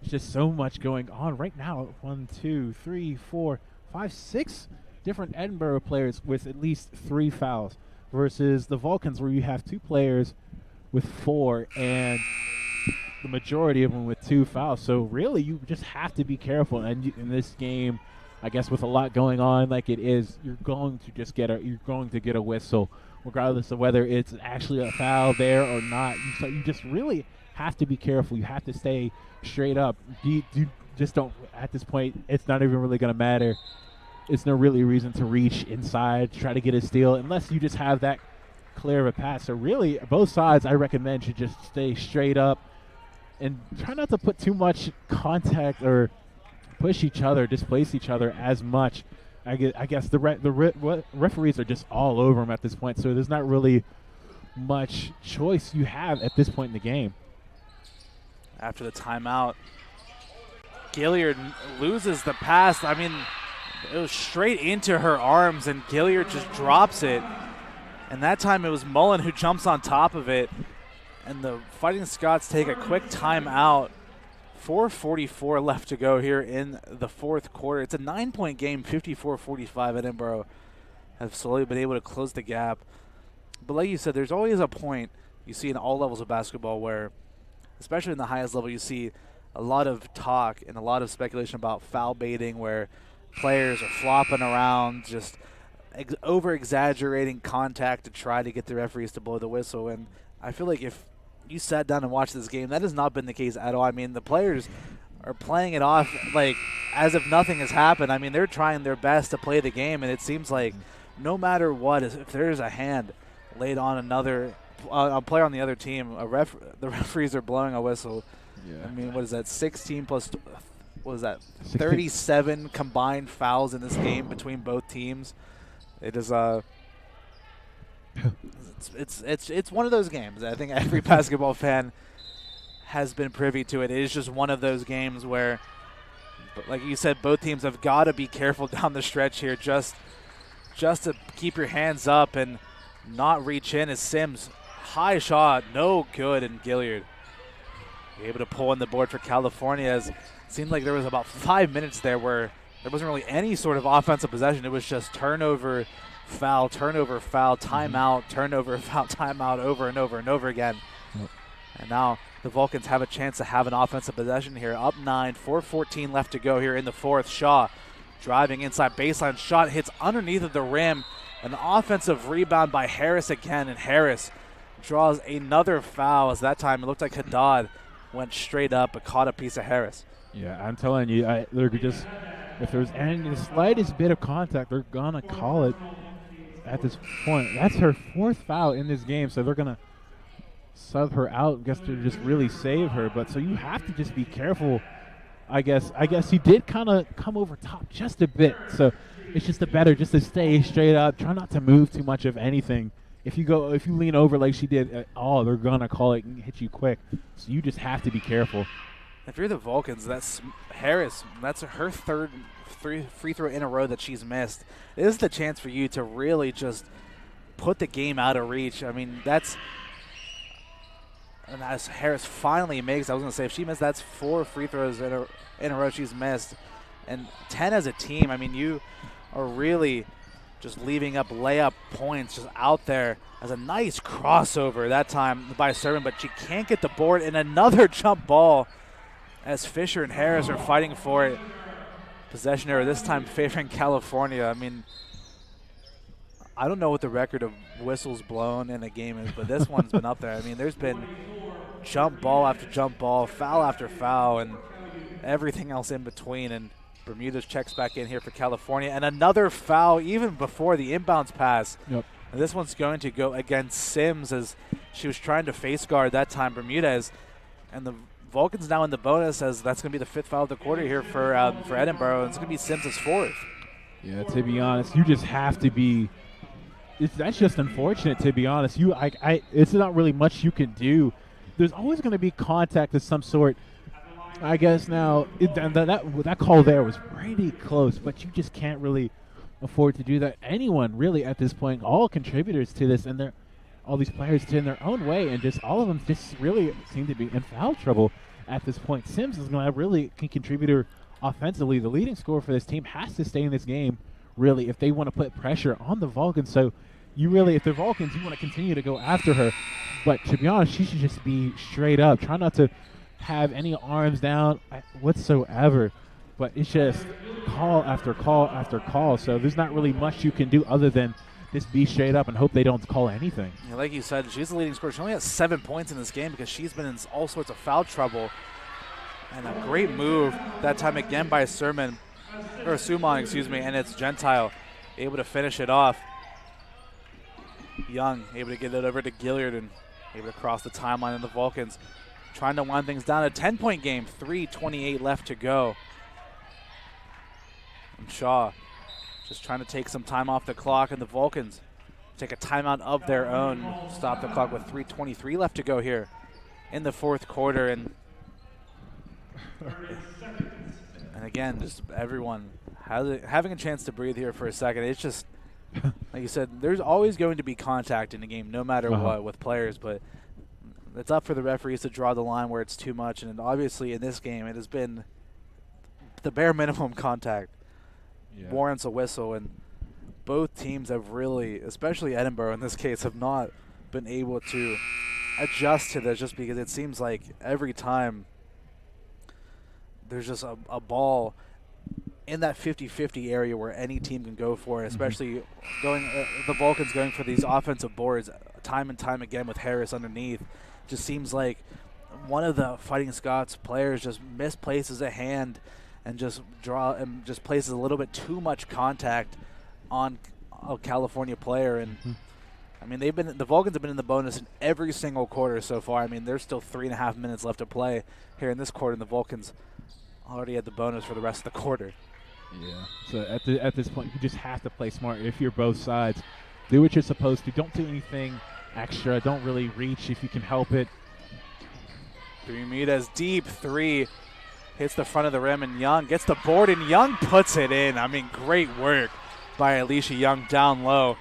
just so much going on right now. 1, 2, 3, 4, 5, 6 different Edinboro players with at least 3 fouls versus the Vulcans, where you have 2 players with 4 and the majority of them with 2 fouls. So really, you just have to be careful. And in this game, I guess with a lot going on like it is, you're going to get a whistle, regardless of whether it's actually a foul there or not. So you just really have to be careful. You have to stay straight up. You just don't. At this point, it's not even really going to matter. It's no really reason to reach inside, try to get a steal, unless you just have that clear of a pass. So really, both sides, I recommend, should just stay straight up and try not to put too much contact or push each other, displace each other as much. I guess the referees are just all over them at this point, so there's not really much choice you have at this point in the game. After the timeout, Gilliard loses the pass. I mean, it was straight into her arms, and Gilliard just drops it. And that time it was Mullen who jumps on top of it. And the Fighting Scots take a quick timeout. 4:44 left to go here in the fourth quarter. It's a 9-point game, 54-45. Edinboro have slowly been able to close the gap. But like you said, there's always a point you see in all levels of basketball where, especially in the highest level, you see a lot of talk and a lot of speculation about foul baiting where players are flopping around, just over-exaggerating contact to try to get the referees to blow the whistle. And I feel like if you sat down and watched this game, that has not been the case at all. I mean, the players are playing it off like as if nothing has happened. I mean, they're trying their best to play the game, and it seems like no matter what, if there's a hand laid on another a player on the other team, the referees are blowing a whistle. Yeah. I mean, what is that, 16 plus, what is that, 16. 37 combined fouls in this game between both teams. It is it's one of those games. I think every basketball fan has been privy to it. It is just one of those games where, like you said, both teams have got to be careful down the stretch here, just to keep your hands up and not reach in. As Sims, high shot, no good, and Gilliard able to pull in the board for California. As it seemed like there was about 5 minutes there where there wasn't really any sort of offensive possession. It was just turnover, foul, timeout, turnover, foul, timeout, over and over and over again. Yep. And now the Vulcans have a chance to have an offensive possession here. Up 9, 4:14 left to go here in the fourth. Shaw driving inside baseline. Shot hits underneath of the rim. An offensive rebound by Harris again, and Harris draws another foul, as that time it looked like Haddad went straight up but caught a piece of Harris. Yeah, I'm telling you, they're just, if there's any the slightest bit of contact, they're going to call it at this point. That's her fourth foul in this game, so they're going to sub her out, I guess, to just really save her. But so you have to just be careful, I guess. He did kind of come over top just a bit, so it's just better just to stay straight up, try not to move too much of anything. If you lean over like she did at all, they're going to call it and hit you quick. So you just have to be careful. If you're the Vulcans, that's Harris. That's her third free throw in a row that she's missed. This is the chance for you to really just put the game out of reach. I mean, and as Harris finally makes, I was going to say, if she missed, that's 4 free throws in a row she's missed. And 10 as a team, I mean, you are really just leaving up layup points just out there. As a nice crossover that time by Serban, but she can't get the board. And another jump ball as Fisher and Harris are fighting for it. Possession error, this time favoring California. I mean, I don't know what the record of whistles blown in a game is, but this one's been up there. I mean, there's been jump ball after jump ball, foul after foul, and everything else in between. And Bermudez checks back in here for California. And another foul even before the inbounds pass. Yep. And this one's going to go against Sims, as she was trying to face guard that time Bermudez. And the Vulcans now in the bonus, as that's going to be the 5th foul of the quarter here for Edinboro. And it's going to be Sims' 4th. Yeah, to be honest, you just have to be that's just unfortunate, to be honest. It's not really much you can do. There's always going to be contact of some sort. I guess now that call there was pretty close, but you just can't really afford to do that. Anyone really at this point, all contributors to this, and all these players in their own way, and just all of them just really seem to be in foul trouble at this point. Sims is going to really key contributor offensively. The leading scorer for this team has to stay in this game, really, if they want to put pressure on the Vulcans. So if they're Vulcans, you want to continue to go after her. But to be honest, she should just be straight up. Try not to have any arms down whatsoever. But it's just call after call after call. So there's not really much you can do other than just be straight up and hope they don't call anything. Yeah, like you said, she's the leading scorer. She only has 7 points in this game because she's been in all sorts of foul trouble. And a great move that time again by Suman, and it's Gentile able to finish it off. Young able to get it over to Gilliard and able to cross the timeline, and the Vulcans trying to wind things down. A 10-point game, 3:28 left to go. And Shaw just trying to take some time off the clock, and the Vulcans take a timeout of their own. Stop the clock with 3:23 left to go here in the fourth quarter. And again, just everyone having a chance to breathe here for a second. It's just, like you said, there's always going to be contact in a game, no matter what, with players. But it's up for the referees to draw the line where it's too much. And obviously in this game, it has been the bare minimum contact warrants a whistle. And both teams have really, especially Edinboro in this case, have not been able to adjust to this, just because it seems like every time there's just a ball in that 50-50 area where any team can go for it, especially the Vulcans going for these offensive boards time and time again with Harris underneath. Just seems like one of the Fighting Scots players just misplaces a hand and just places a little bit too much contact on a California player. And I mean, the Vulcans have been in the bonus in every single quarter so far. I mean, there's still 3.5 minutes left to play here in this quarter, and the Vulcans already had the bonus for the rest of the quarter. Yeah. So at this point, you just have to play smart. If you're both sides, do what you're supposed to. Don't do anything extra. Don't really reach if you can help it. Bermudez deep three hits the front of the rim, and Young gets the board, and Young puts it in. I mean, great work by Alicia Young down low.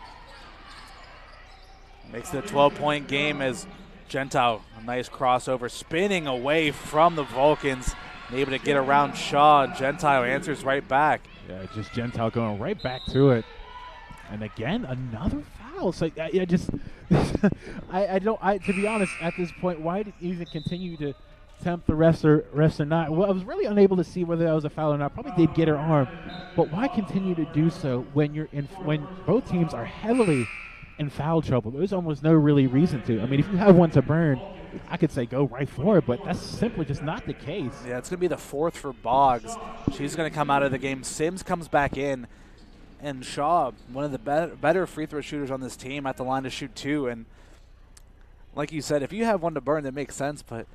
Makes it a 12-point game as Gentile, a nice crossover, spinning away from the Vulcans, and able to get around Shaw. Gentile answers right back. Yeah, just Gentile going right back to it. And again, another foul. So I just, to be honest, at this point, why did you even continue to tempt the refs or not? Well, I was really unable to see whether that was a foul or not. Probably did get her arm, but why continue to do so when when both teams are heavily in foul trouble? There's almost no really reason to. I mean, if you have one to burn, I could say go right for it, but that's simply just not the case. Yeah, it's going to be the fourth for Boggs. She's going to come out of the game. Sims comes back in, and Shaw, one of the better free throw shooters on this team, at the line to shoot two. And like you said, if you have one to burn, that makes sense, but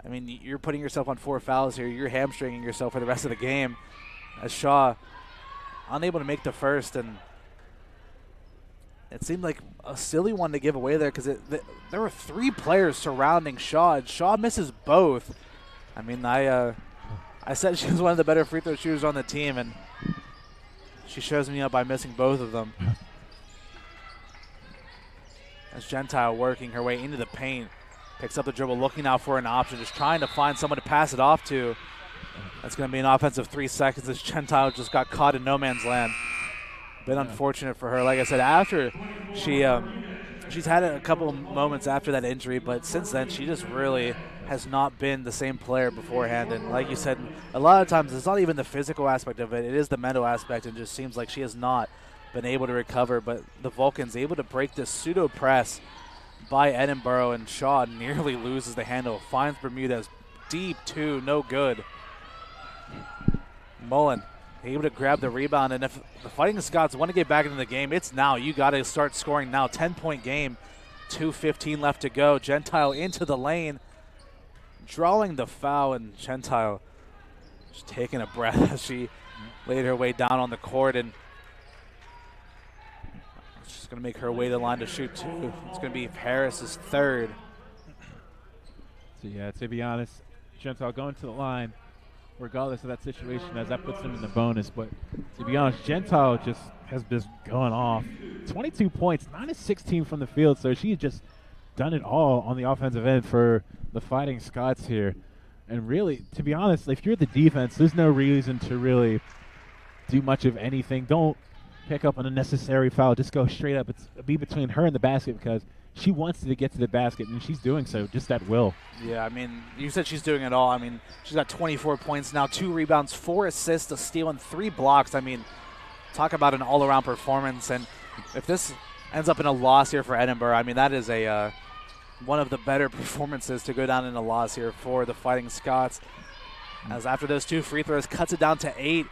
I mean, you're putting yourself on 4 fouls here. You're hamstringing yourself for the rest of the game, as Shaw unable to make the first. And it seemed like a silly one to give away there, because there were 3 players surrounding Shaw, and Shaw misses both. I mean, I said she was one of the better free throw shooters on the team, and she shows me up by missing both of them. As Gentile working her way into the paint, picks up the dribble, looking out for an option, just trying to find someone to pass it off to. That's going to be an offensive 3 seconds as Gentile just got caught in no man's land. Been unfortunate for her. Like I said, after she's had a couple of moments after that injury, but since then she just really has not been the same player beforehand. And like you said, a lot of times it's not even the physical aspect of it, it is the mental aspect, and just seems like she has not been able to recover. But the Vulcans able to break this pseudo press by Edinboro, and Shaw nearly loses the handle. Finds Bermudez deep two, no good. Mullen able to grab the rebound, and if the Fighting Scots want to get back into the game, it's now. You got to start scoring now. 10-point game, 2:15 left to go. Gentile into the lane, drawing the foul, and Gentile just taking a breath as she laid her way down on the court, and she's going to make her way to the line to shoot two. It's going to be Harris's third. So yeah, to be honest, Gentile going to the line, regardless of that situation, as that puts them in the bonus. But to be honest, Gentile just has been going off. 22 points, 9 of 16 from the field, so she's just done it all on the offensive end for the Fighting Scots here. And really, to be honest, if you're the defense, there's no reason to really do much of anything. Don't pick up an unnecessary foul. Just go straight up. Be between her and the basket, because she wants to get to the basket, and she's doing so just at will. Yeah, I mean, you said she's doing it all. I mean, she's got 24 points now, 2 rebounds, 4 assists, a steal, and 3 blocks. I mean, talk about an all-around performance. And if this ends up in a loss here for Edinboro, I mean, that is a one of the better performances to go down in a loss here for the Fighting Scots. As after those 2 free throws, cuts it down to 8.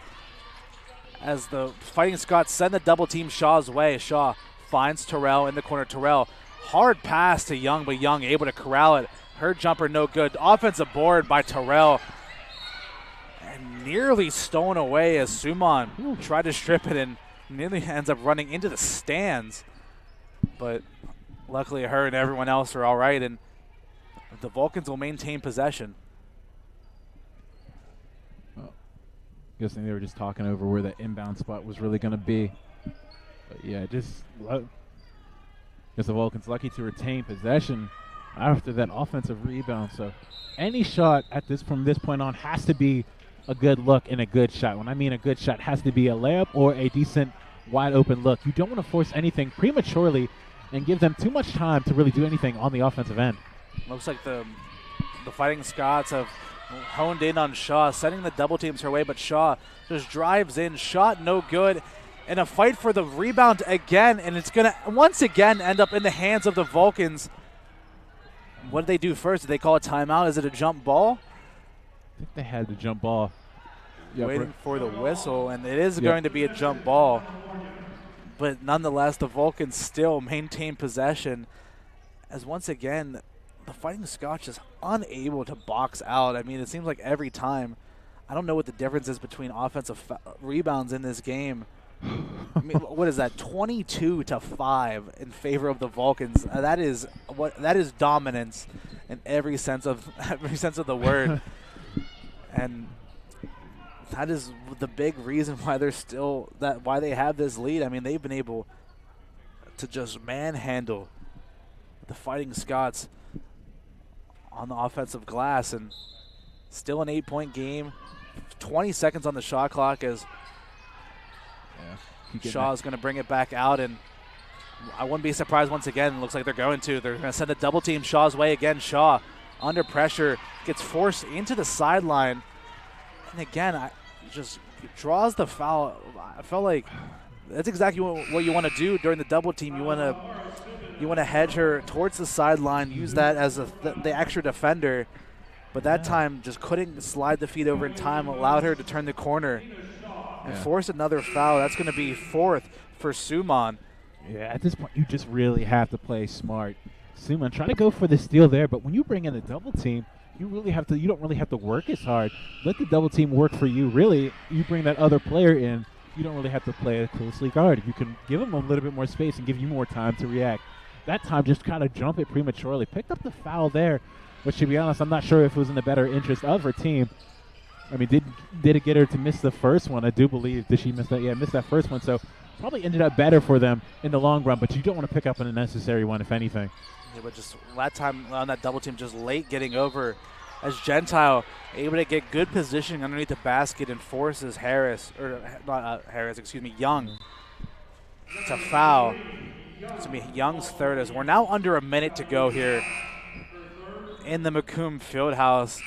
As the Fighting Scots send the double team Shaw's way. Shaw finds Terrell in the corner. Terrell, hard pass to Young, but Young able to corral it. Her jumper no good. Offensive board by Terrell. And nearly stolen away as Suman tried to strip it and nearly ends up running into the stands. But luckily her and everyone else are all right, and the Vulcans will maintain possession. Guessing they were just talking over where the inbound spot was really going to be. But yeah, just guess the Vulcans lucky to retain possession after that offensive rebound. So any shot from this point on has to be a good look and a good shot. When I mean a good shot, it has to be a layup or a decent wide open look. You don't want to force anything prematurely and give them too much time to really do anything on the offensive end. Looks like the Fighting Scots have honed in on Shaw, sending the double teams her way, but Shaw just drives in, shot no good, and a fight for the rebound again, and it's going to once again end up in the hands of the Vulcans. What did they do first? Did they call a timeout? Is it a jump ball? I think they had the jump ball. Yep. Waiting for the whistle, and it is going to be a jump ball. But nonetheless, the Vulcans still maintain possession, as once again, the Fighting Scots is unable to box out. I mean, it seems like every time. I don't know what the difference is between offensive rebounds in this game. I mean, what is that? 22-5 in favor of the Vulcans. That is dominance in every sense of the word, and that is the big reason why why they have this lead. I mean, they've been able to just manhandle the Fighting Scots on the offensive glass, and still an 8-point game. 20 seconds on the shot clock as Shaw's going to bring it back out, and I wouldn't be surprised once again. It looks like they're going to send a double team Shaw's way again. Shaw under pressure gets forced into the sideline, and again just draws the foul. I felt like that's exactly what you want to do during the double team. You want to hedge her towards the sideline, use that as the extra defender, but that time just couldn't slide the feet over in time, allowed her to turn the corner and force another foul. That's going to be 4th for Suman. Yeah, at this point, you just really have to play smart. Suman, try to go for the steal there, but when you bring in a double team, you don't really have to work as hard. Let the double team work for you. Really, you bring that other player in, you don't really have to play it closely guard. You can give them a little bit more space and give you more time to react. That time, just kind of jump it prematurely. Picked up the foul there, which, to be honest, I'm not sure if it was in the better interest of her team. I mean, did it get her to miss the first one? I do believe. Did she miss that? Yeah, missed that first one. So probably ended up better for them in the long run, but you don't want to pick up an unnecessary one, if anything. Yeah, but just that time on that double team, just late getting over, as Gentile able to get good positioning underneath the basket and forces Young to foul. It's going to be Young's third, as we're now under a minute to go here in the Macomb Fieldhouse.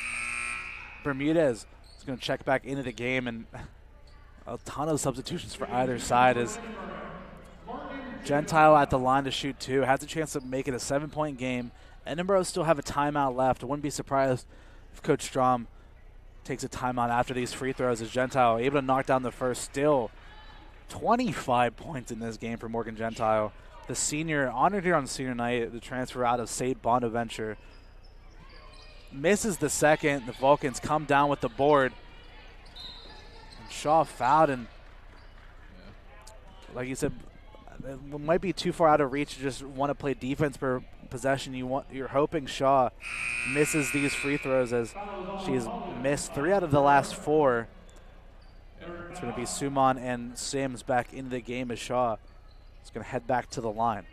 Bermudez is going to check back into the game, and a ton of substitutions for either side as Gentile at the line to shoot 2. Has a chance to make it a 7-point game. Edinboro still have a timeout left. I wouldn't be surprised if Coach Strom takes a timeout after these free throws, as Gentile able to knock down the first. Still 25 points in this game for Morgan Gentile. The senior, honored here on senior night, the transfer out of St. Bonaventure, misses the second. The Vulcans come down with the board. And Shaw fouled, and like you said, it might be too far out of reach to just want to play defense per possession. You're hoping Shaw misses these free throws, as she's missed 3 out of the last 4. It's going to be Suman and Sims back into the game, as Shaw is going to head back to the line.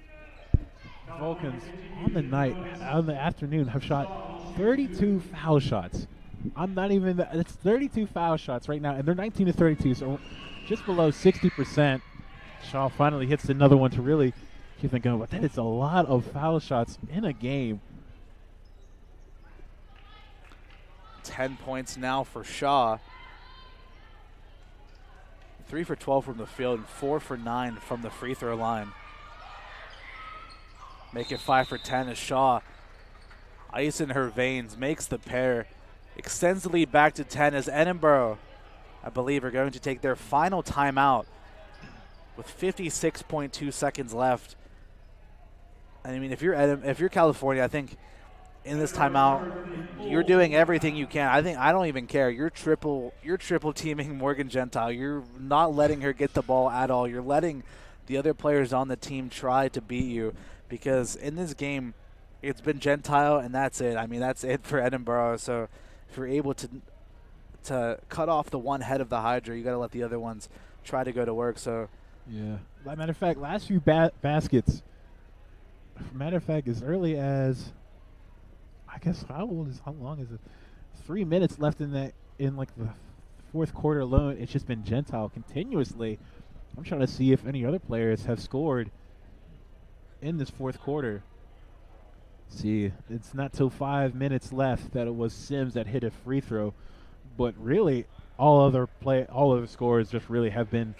Vulcans on the afternoon have shot 32 foul shots. It's 32 foul shots right now, and they're 19-32, so just below 60%. Shaw finally hits another one to really keep them going, but that is a lot of foul shots in a game. 10 points now for Shaw. 3 for 12 from the field and 4 for 9 from the free throw line. Make it 5 for 10 as Shaw, ice in her veins, makes the pair. Extends the lead back to 10 as Edinboro, I believe, are going to take their final timeout with 56.2 seconds left. I mean, if you're California, I think in this timeout, you're doing everything you can. I don't even care. You're triple teaming Morgan Gentile. You're not letting her get the ball at all. You're letting the other players on the team try to beat you, because in this game, it's been Gentile and that's it. I mean, that's it for Edinboro. So if you're able to cut off the one head of the Hydra, you got to let the other ones try to go to work. So yeah. As a matter of fact, last few baskets. Matter of fact, as early as I guess how long is it? 3 minutes left in like the fourth quarter alone. It's just been Gentile continuously. I'm trying to see if any other players have scored in this fourth quarter. See, it's not till 5 minutes left that it was Sims that hit a free throw, but really all other scores just really have been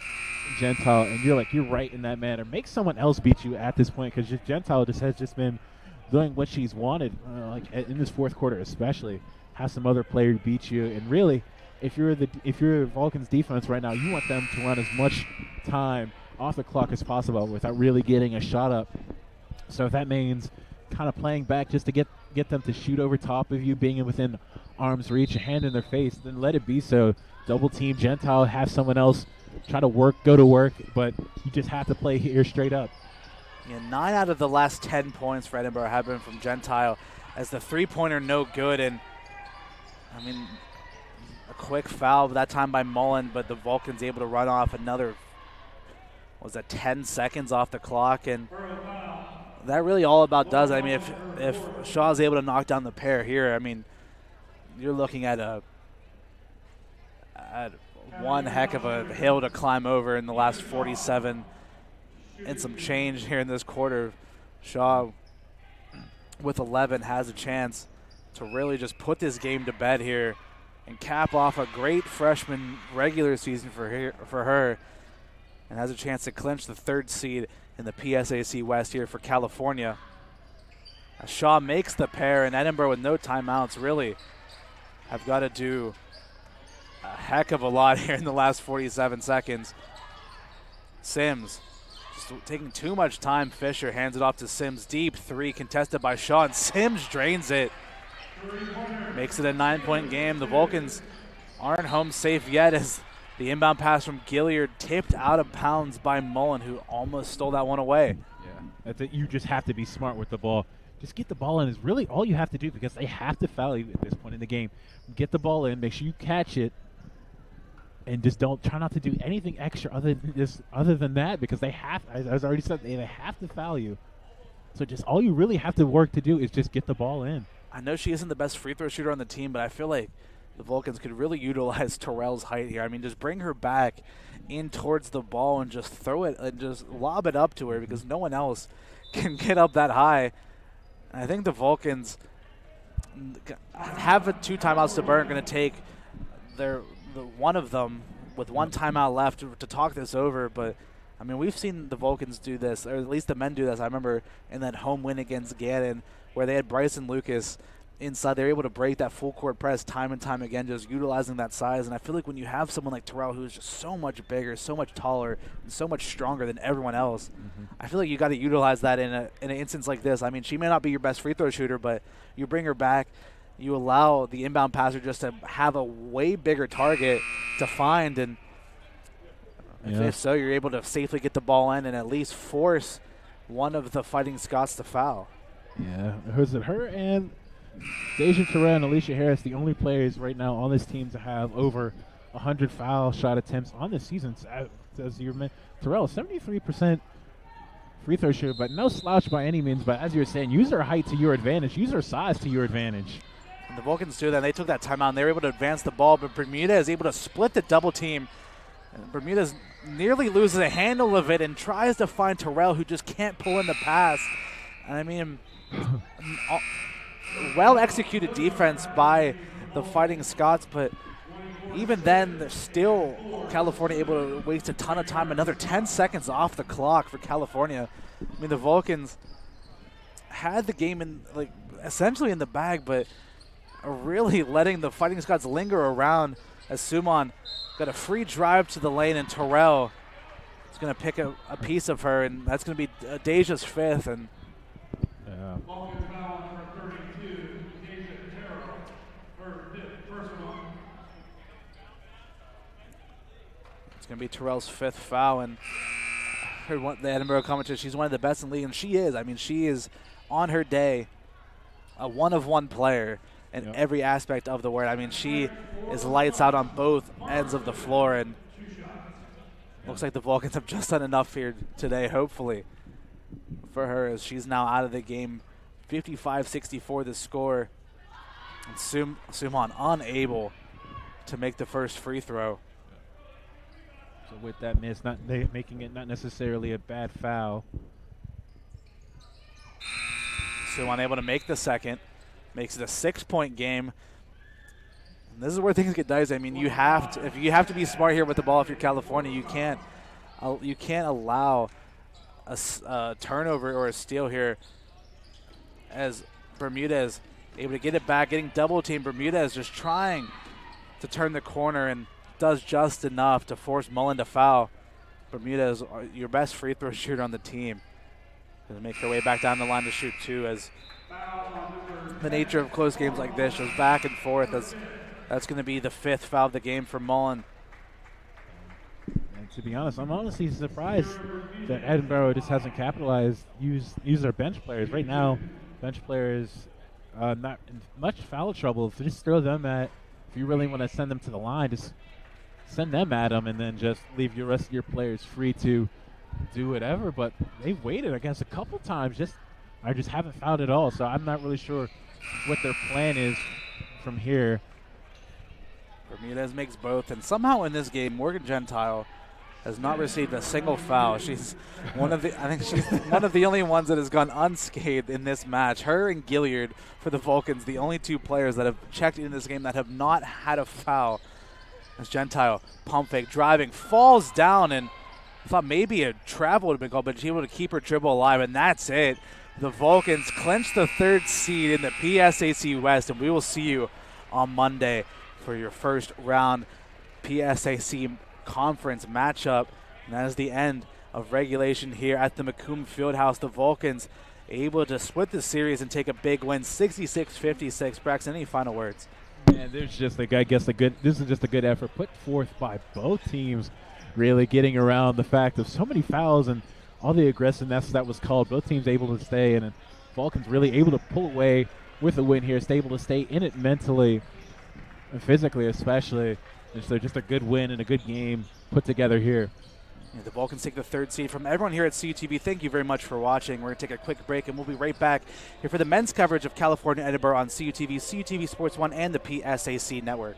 Gentile, and you're right in that manner. Make someone else beat you at this point, because Gentile has just been doing what she's wanted, like in this fourth quarter especially. Have some other player beat you, and really, if you're Vulcan's defense right now, you want them to run as much time off the clock as possible without really getting a shot up. So if that means kind of playing back just to get them to shoot over top of you, being within arm's reach, a hand in their face, then let it be so. Double team Gentile, have someone else try to go to work, but you just have to play here straight up. Yeah, 9 out of the last 10 points for Edinboro have been from Gentile, as the three-pointer no good, and I mean, a quick foul that time by Mullen, but the Vulcans able to run off another, 10 seconds off the clock, and that really all about does it. I mean, if Shaw's able to knock down the pair here, I mean, you're looking at one heck of a hill to climb over in the last 47 and some change here in this quarter. Shaw with 11 has a chance to really just put this game to bed here and cap off a great freshman regular season for her, and has a chance to clinch the 3rd seed in the PSAC West here for California. As Shaw makes the pair, and Edinboro with no timeouts really have got to do a heck of a lot here in the last 47 seconds. Sims just taking too much time. Fisher hands it off to Sims. Deep three contested by Shaw, and Sims drains it. Makes it a 9-point game. The Vulcans aren't home safe yet, as the inbound pass from Gilliard tipped out of bounds by Mullen, who almost stole that one away. Yeah, you just have to be smart with the ball. Just get the ball in is really all you have to do, because they have to foul you at this point in the game. Get the ball in, make sure you catch it, and just try not to do anything extra other than that, because they have, as I already said, they have to foul you. So just all you really have to work to do is just get the ball in. I know she isn't the best free throw shooter on the team, but I feel like the Vulcans could really utilize Terrell's height here. I mean, just bring her back in towards the ball and just throw it and just lob it up to her, because no one else can get up that high. And I think the have 2 timeouts to burn. Going to take one of them with 1 timeout left to talk this over. But I mean, we've seen the Vulcans do this, or at least the men do this. I remember in that home win against Gannon, where they had Bryson Lucas inside. They were able to break that full court press time and time again, just utilizing that size. And I feel like when you have someone like Terrell, who's just so much bigger, so much taller, and so much stronger than everyone else, I feel like you got to utilize that in an instance like this. I mean, she may not be your best free throw shooter, but you bring her back, you allow the inbound passer just to have a way bigger target to find, and if so, you're able to safely get the ball in and at least force one of the Fighting Scots to foul. Yeah, who's it? Her and Deja Terrell and Alicia Harris, the only players right now on this team to have over 100 foul shot attempts on this season. As you mentioned, Terrell, 73% free throw shooter, but no slouch by any means. But as you were saying, use her height to your advantage. Use her size to your advantage. And the Vulcans do that. They took that timeout, and they were able to advance the ball, but Bermuda is able to split the double team. And Bermuda nearly loses a handle of it and tries to find Terrell, who just can't pull in the pass. And I mean, well-executed defense by the Fighting Scots, but even then, there's still California able to waste a ton of time. Another 10 seconds off the clock for California. I mean, the Vulcans had the game essentially in the bag, but are really letting the Fighting Scots linger around, as Suman got a free drive to the lane, and Terrell is going to pick a piece of her, and that's going to be Deja's 5th. And Vulcans foul for 32, Deja Terrell, her 5th personal. It's going to be Terrell's 5th foul, and I heard the Edinboro commentator, she's one of the best in the league, and she is. I mean, she is on her day a one-of-one player in every aspect of the word. I mean, she is lights out on both ends of the floor, and looks like the Vulcans have just done enough here today, hopefully, for her, as she's now out of the game. 55-64 the score. And Suman unable to make the first free throw. So with that miss, not making it not necessarily a bad foul. Suman able to make the second, makes it a 6-point game. And this is where things get dicey. I mean, you have to be smart here with the ball if you're California. You can't allow a turnover or a steal here, as Bermudez able to get it back, getting double teamed. Bermudez just trying to turn the corner and does just enough to force Mullen to foul. Bermudez, your best free throw shooter on the team, going to make their way back down the line to shoot 2, as the nature of close games like this goes back and forth. That's going to be the 5th foul of the game for Mullen. And to be honest, I'm honestly surprised that Edinboro just hasn't capitalized, use their bench players. Right now, bench players not in much foul trouble. So just throw them at, if you really want to send them to the line, just send them at them and then just leave your rest of your players free to do whatever. But they've waited, I guess, a couple times. I just haven't fouled at all. So I'm not really sure what their plan is from here. Bermudez makes both, and somehow in this game, Morgan Gentile has not received a single foul. She's one of the only ones that has gone unscathed in this match. Her and Gilliard for the Vulcans, the only 2 players that have checked in this game that have not had a foul. As Gentile pump fake, driving, falls down, and I thought maybe a travel would have been called, but she's able to keep her dribble alive, and that's it. The Vulcans clinch the 3rd seed in the PSAC West, and we will see you on Monday for your first round PSAC conference matchup. And that is the end of regulation here at the Macomb Fieldhouse. The Vulcans able to split the series and take a big win, 66-56. Braxton, any final words? And there's just this is just a good effort put forth by both teams, really getting around the fact of so many fouls and all the aggressiveness that was called. Both teams able to stay, and Vulcans really able to pull away with a win here, able to stay in it mentally and physically especially. And so just a good win and a good game put together here. Yeah, the Vulcans take the 3rd seed. From everyone here at CUTV, thank you very much for watching. We're going to take a quick break, and we'll be right back here for the men's coverage of California Edinboro on CUTV, CUTV Sports 1, and the PSAC Network.